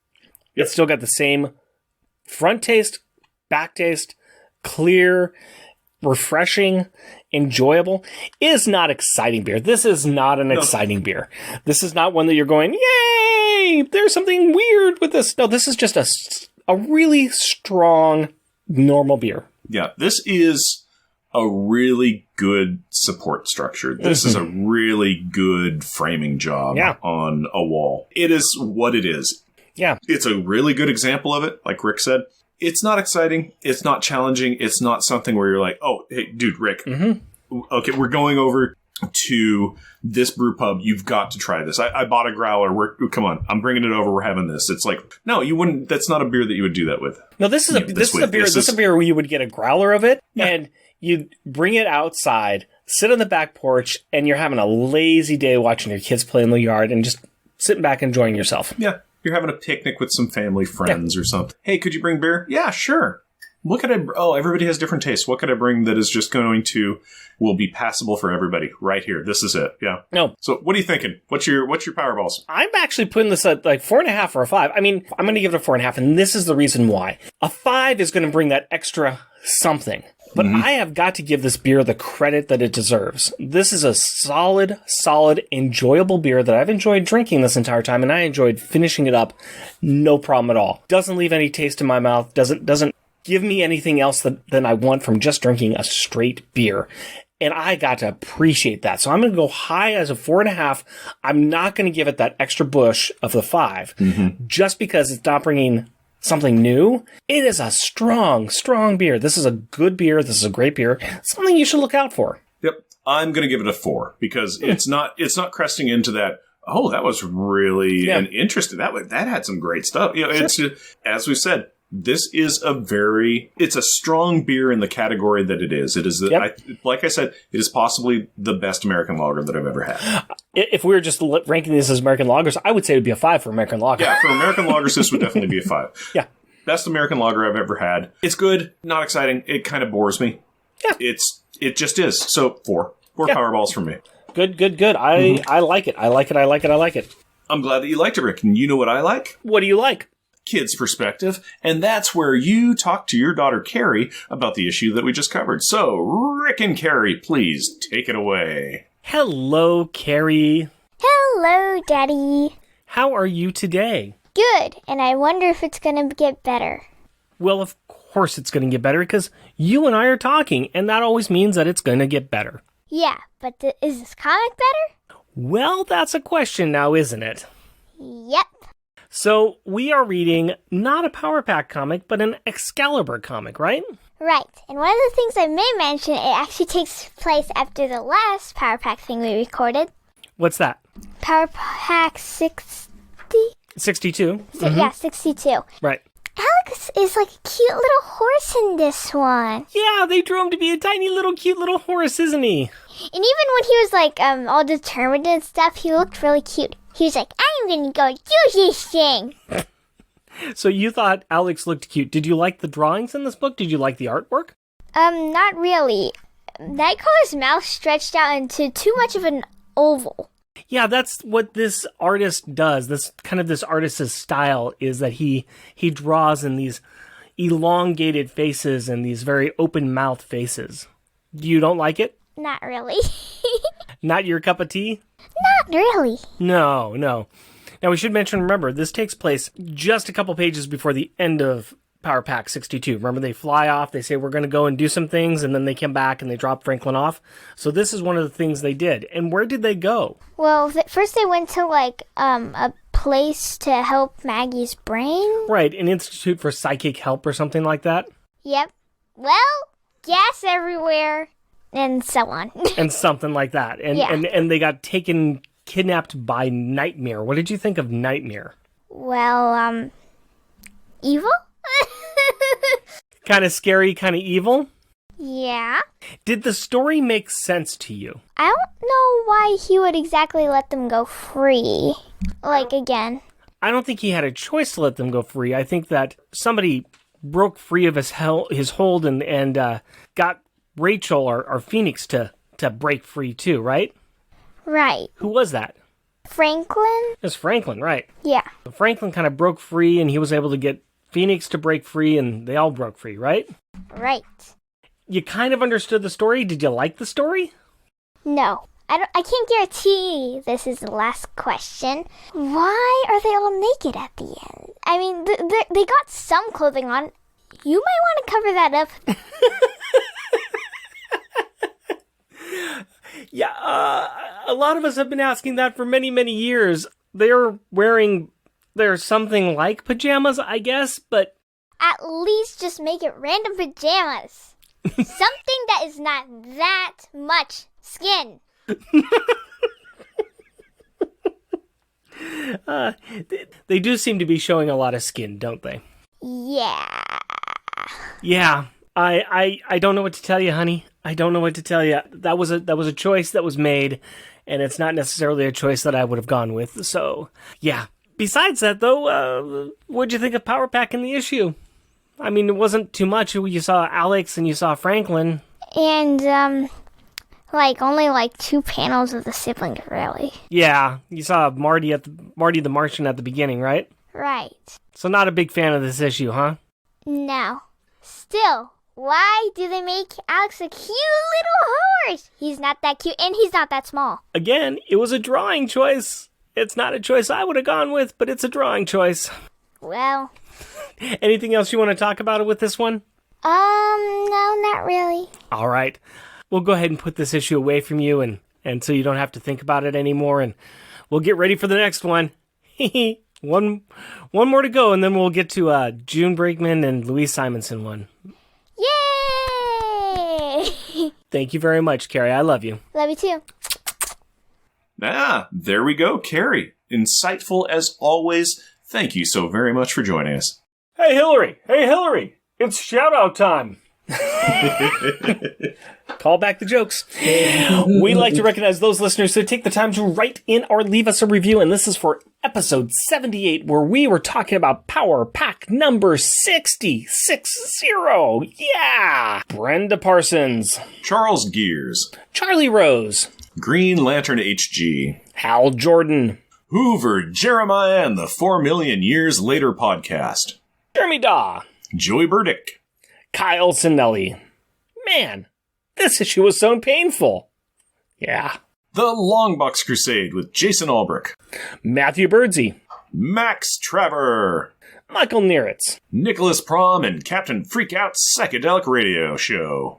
It's still got the same front taste, back taste, clear, refreshing, enjoyable. It is not exciting beer. This is not an exciting beer. This is not one that you're going, yay, there's something weird with this. No, this is just a really strong, normal beer. Yeah, this is a really good support structure. This is a really good framing job on a wall. It is what it is. Yeah. It's a really good example of it, like Rick said. It's not exciting. It's not challenging. It's not something where you're like, oh, hey, dude, Rick, okay, we're going over to this brew pub. You've got to try this. I bought a growler. Come on, I'm bringing it over. We're having this. It's like, no, you wouldn't. That's not a beer that you would do that with. No, this is a beer where you would get a growler of it and you'd bring it outside, sit on the back porch, and you're having a lazy day watching your kids play in the yard and just sitting back enjoying yourself. Yeah. You're having a picnic with some family friends or something. Hey, could you bring beer? Yeah, sure. What could I... Oh, everybody has different tastes. What could I bring that is just will be passable for everybody right here? This is it. Yeah. No. So what are you thinking? What's your Powerballs? I'm actually putting this at like 4.5 or a 5. I mean, I'm going to give it a 4.5, and this is the reason why. A 5 is going to bring that extra something. But I have got to give this beer the credit that it deserves. This is a solid, enjoyable beer that I've enjoyed drinking this entire time, and I enjoyed finishing it up, no problem at all. Doesn't leave any taste in my mouth, doesn't give me anything else than I want from just drinking a straight beer. And I got to appreciate that. So I'm going to go high as a 4.5. I'm not going to give it that extra bush of the 5, just because it's not bringing something new. It is a strong beer. This is a good beer. This is a great beer. Something you should look out for. Yep. I'm going to give it a 4 because it's not cresting into that. Oh, that was really an interesting. That had some great stuff. It's as we said. This is it's a strong beer in the category that it is. It is, like I said, it is possibly the best American lager that I've ever had. If we were just ranking this as American lagers, I would say it would be a 5 for American lager. Yeah, for American lagers, this would definitely be a 5. Yeah. Best American lager I've ever had. It's good, not exciting. It kind of bores me. Yeah. It just is. So 4 Powerballs from me. Good. I like it. I like it. I'm glad that you liked it, Rick. And you know what I like? What do you like? Kids' perspective, and that's where you talk to your daughter Carrie about the issue that we just covered. So, Rick and Carrie, please take it away. Hello, Carrie. Hello, Daddy. How are you today? Good, and I wonder if it's going to get better. Well, of course it's going to get better, because you and I are talking, and that always means that it's going to get better. Yeah, but is this comic better? Well, that's a question now, isn't it? Yep. So, we are reading not a Power Pack comic, but an Excalibur comic, right? Right. And one of the things I may mention, it actually takes place after the last Power Pack thing we recorded. What's that? Power Pack 60? 62. Yeah, 62. Right. Alex is like a cute little horse in this one. Yeah, they drew him to be a tiny little cute little horse, isn't he? And even when he was like all determined and stuff, he looked really cute. He was like, I'm gonna go do this thing. So you thought Alex looked cute. Did you like the drawings in this book? Did you like the artwork? Not really. Nightcrawler's mouth stretched out into too much of an oval. Yeah, that's what this artist does. This artist's style is that he draws in these elongated faces and these very open mouth faces. You don't like it? Not really. Not your cup of tea? Not really. No. Now we should remember, this takes place just a couple pages before the end of Power Pack 62. Remember, they fly off, they say, we're going to go and do some things, and then they come back and they drop Franklin off. So this is one of the things they did. And where did they go? Well, first they went to, like, a place to help Maggie's brain. Right, an Institute for Psychic Help or something like that. Yep. Well, gas everywhere, and so on. And something like that. And, Yeah. and they got kidnapped by Nightmare. What did you think of Nightmare? Well, evil? Kind of scary, kind of evil? Yeah. Did the story make sense to you? I don't know why he would exactly let them go free. Like, again. I don't think he had a choice to let them go free. I think that somebody broke free of his hold and got Rachel or Phoenix to break free too, right? Right. Who was that? Franklin? It was Franklin, right. Yeah. Franklin kind of broke free, and he was able to get Phoenix to break free, and they all broke free, right? Right. You kind of understood the story. Did you like the story? No. I can't guarantee this is the last question. Why are they all naked at the end? I mean, they got some clothing on. You might want to cover that up. Yeah, a lot of us have been asking that for many, many years. They're something like pajamas, I guess, but... At least just make it random pajamas. Something that is not that much skin. They do seem to be showing a lot of skin, don't they? Yeah. Yeah. I don't know what to tell you, honey. I don't know what to tell you. That was a choice that was made, and it's not necessarily a choice that I would have gone with. So, yeah. Besides that, though, what'd you think of Power Pack in the issue? I mean, it wasn't too much. You saw Alex and you saw Franklin. And, only 2 panels of the siblings, really. Yeah, you saw Marty the Martian at the beginning, right? Right. So not a big fan of this issue, huh? No. Still, why do they make Alex a cute little horse? He's not that cute, and he's not that small. Again, it was a drawing choice. It's not a choice I would have gone with, but it's a drawing choice. Well. Anything else you want to talk about with this one? No, not really. All right. We'll go ahead and put this issue away from you, and so you don't have to think about it anymore, and we'll get ready for the next one. One more to go, and then we'll get to June Brakeman and Louise Simonson one. Yay! Thank you very much, Carrie. I love you. Love you too. There we go, Carrie. Insightful as always. Thank you so very much for joining us. Hey, Hillary! It's shout-out time! Call back the jokes. We like to recognize those listeners who take the time to write in or leave us a review, and this is for episode 78, where we were talking about Power Pack number 60. Yeah! Brenda Parsons. Charles Gears. Charlie Rose. Green Lantern HG. Hal Jordan. Hoover Jeremiah and the 4 Million Years Later podcast. Jeremy Daw. Joey Burdick. Kyle Sinelli. Man, this issue was so painful. Yeah. The Longbox Crusade with Jason Albrecht. Matthew Birdsey. Max Trevor. Michael Neritz. Nicholas Prom and Captain Freakout Psychedelic Radio Show.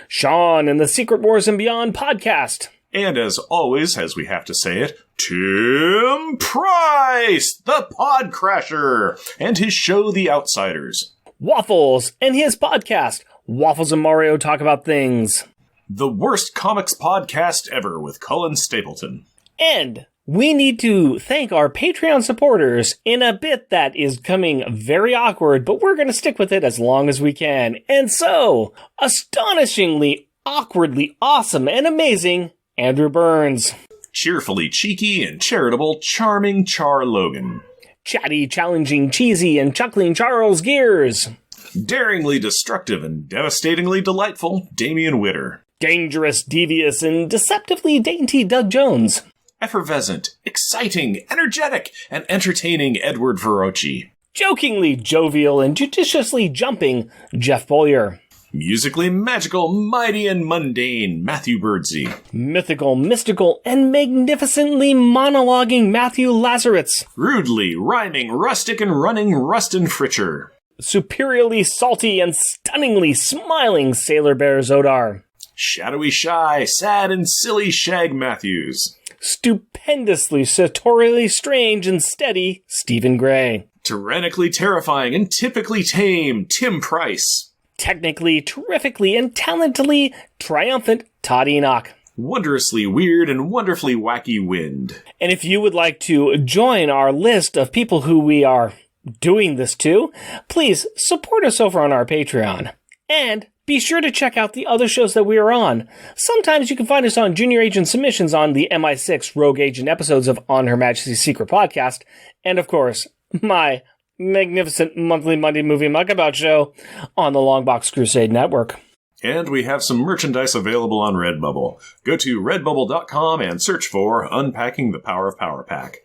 Sean and the Secret Wars and Beyond podcast. And as always, as we have to say it, Tim Price, the Podcrasher, and his show, The Outsiders. Waffles and his podcast, Waffles and Mario Talk About Things. The Worst Comics Podcast Ever with Cullen Stapleton. And we need to thank our Patreon supporters in a bit that is coming very awkward, but we're going to stick with it as long as we can. And so, astonishingly, awkwardly awesome and amazing, Andrew Burns. Cheerfully cheeky and charitable, charming Char Logan. Chatty, challenging, cheesy, and chuckling Charles Gears. Daringly destructive and devastatingly delightful, Damian Witter. Dangerous, devious, and deceptively dainty Doug Jones. Effervescent, exciting, energetic, and entertaining Edward Verocci. Jokingly jovial and judiciously jumping Jeff Bollier. Musically magical, mighty, and mundane Matthew Birdsey. Mythical, mystical, and magnificently monologuing Matthew Lazaretz. Rudely rhyming, rustic, and running Rustin Fritcher. Superiorly salty and stunningly smiling Sailor Bear Zodar. Shadowy shy, sad and silly Shag Matthews. Stupendously sartorially strange and steady Stephen Gray. Tyrannically terrifying and typically tame Tim Price. Technically, terrifically, and talentedly triumphant Todd Enoch. Wondrously weird and wonderfully wacky Wind. And if you would like to join our list of people who we are doing this to, please support us over on our Patreon. And be sure to check out the other shows that we are on. Sometimes you can find us on Junior Agent Submissions on the MI6 Rogue Agent episodes of On Her Majesty's Secret Podcast. And of course, my magnificent monthly Monday movie muckabout show on the Longbox Crusade Network. And we have some merchandise available on Redbubble. Go to redbubble.com and search for Unpacking the Power of Power Pack.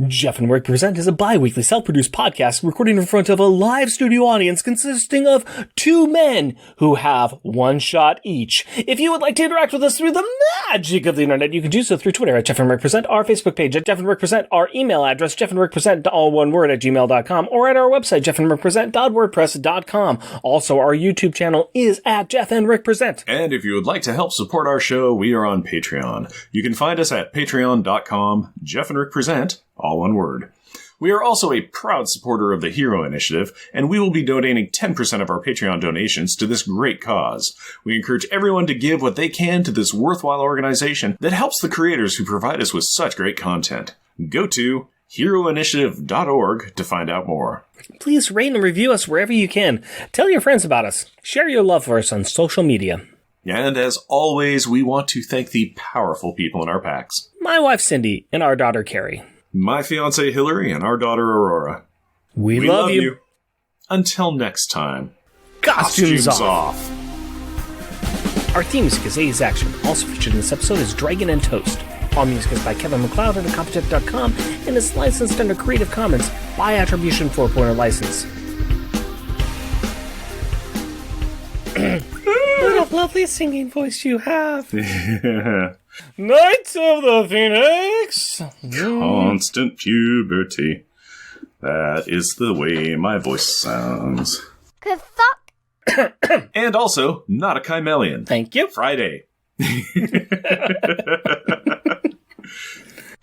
Jeff and Rick Present is a bi-weekly self-produced podcast recorded in front of a live studio audience consisting of two men who have one shot each. If you would like to interact with us through the magic of the internet, you can do so through Twitter at Jeff and Rick Present, our Facebook page at Jeff and Rick Present, our email address, jeffandrickpresent, all one word, at gmail.com, or at our website, jeffandrickpresent.wordpress.com. Also, our YouTube channel is at Jeff and Rick Present. And if you would like to help support our show, we are on Patreon. You can find us at patreon.com, Jeff and Rick Present, all one word. We are also a proud supporter of the Hero Initiative, and we will be donating 10% of our Patreon donations to this great cause. We encourage everyone to give what they can to this worthwhile organization that helps the creators who provide us with such great content. Go to heroinitiative.org to find out more. Please rate and review us wherever you can. Tell your friends about us. Share your love for us on social media. And as always, we want to thank the powerful people in our packs. My wife Cindy and our daughter Carrie. My fiancée Hillary and our daughter Aurora. We love you. Until next time. Costumes off. off. Our theme music is 80s Action. Also featured in this episode is Dragon and Toast. All music is by Kevin MacLeod at Incompetech.com and is licensed under Creative Commons by Attribution 4.0 license. What a lovely singing voice you have. Knights of the Phoenix. Constant puberty. That is the way my voice sounds. Good fuck. And also, not a chimelian. Thank you. Friday.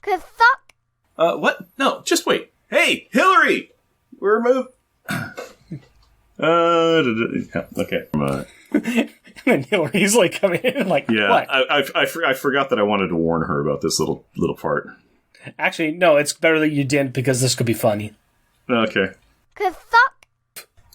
Good fuck. What? No, just wait. Hey, Hillary! We're moving. Okay. And Hillary's like coming in like, Yeah, what? I forgot that I wanted to warn her about this little part. Actually, no, it's better that you didn't because this could be funny. Okay. Good fuck.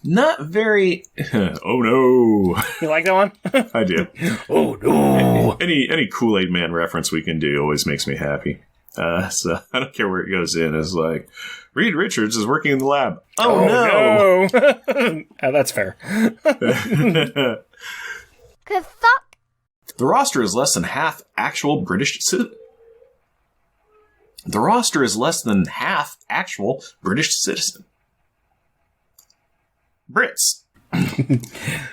Not very... Oh, no. You like that one? I do. Oh, no. Any Kool-Aid Man reference we can do always makes me happy. So I don't care where it goes in. It's like, Reed Richards is working in the lab. Oh, no. Oh, that's fair. Good fuck. The roster is less than half actual British citizen. The roster is less than half actual British citizen. Brits.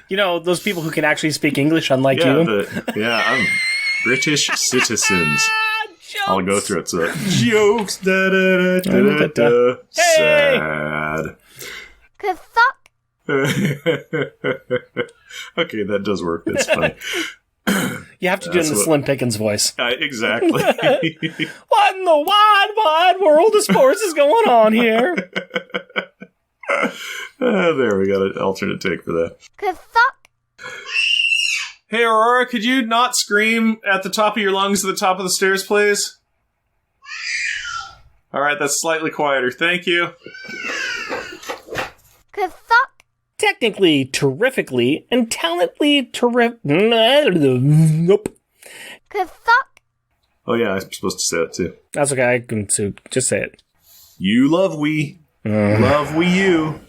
You know, those people who can actually speak English, unlike you. I'm British citizens. Jokes. I'll go through it. So, jokes. Da, da, da, da, da, da. Sad. Good fuck. Okay, that does work. That's funny. You have to do it in the Slim Pickens voice. Exactly. What in the wide, wide world of sports is going on here? There, we got an alternate take for that. Good fuck. Hey, Aurora, could you not scream at the top of your lungs at the top of the stairs, please? All right, that's slightly quieter. Thank you. Good fuck. Technically, terrifically, and talently Nope. Good fuck. Oh, yeah, I'm supposed to say it, too. That's okay. I can just say it. You love Wii. Love Wii U.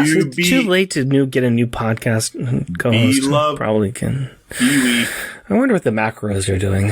It's too late to get a new podcast co-host. Love Probably can. Wii. I wonder what the macros are doing.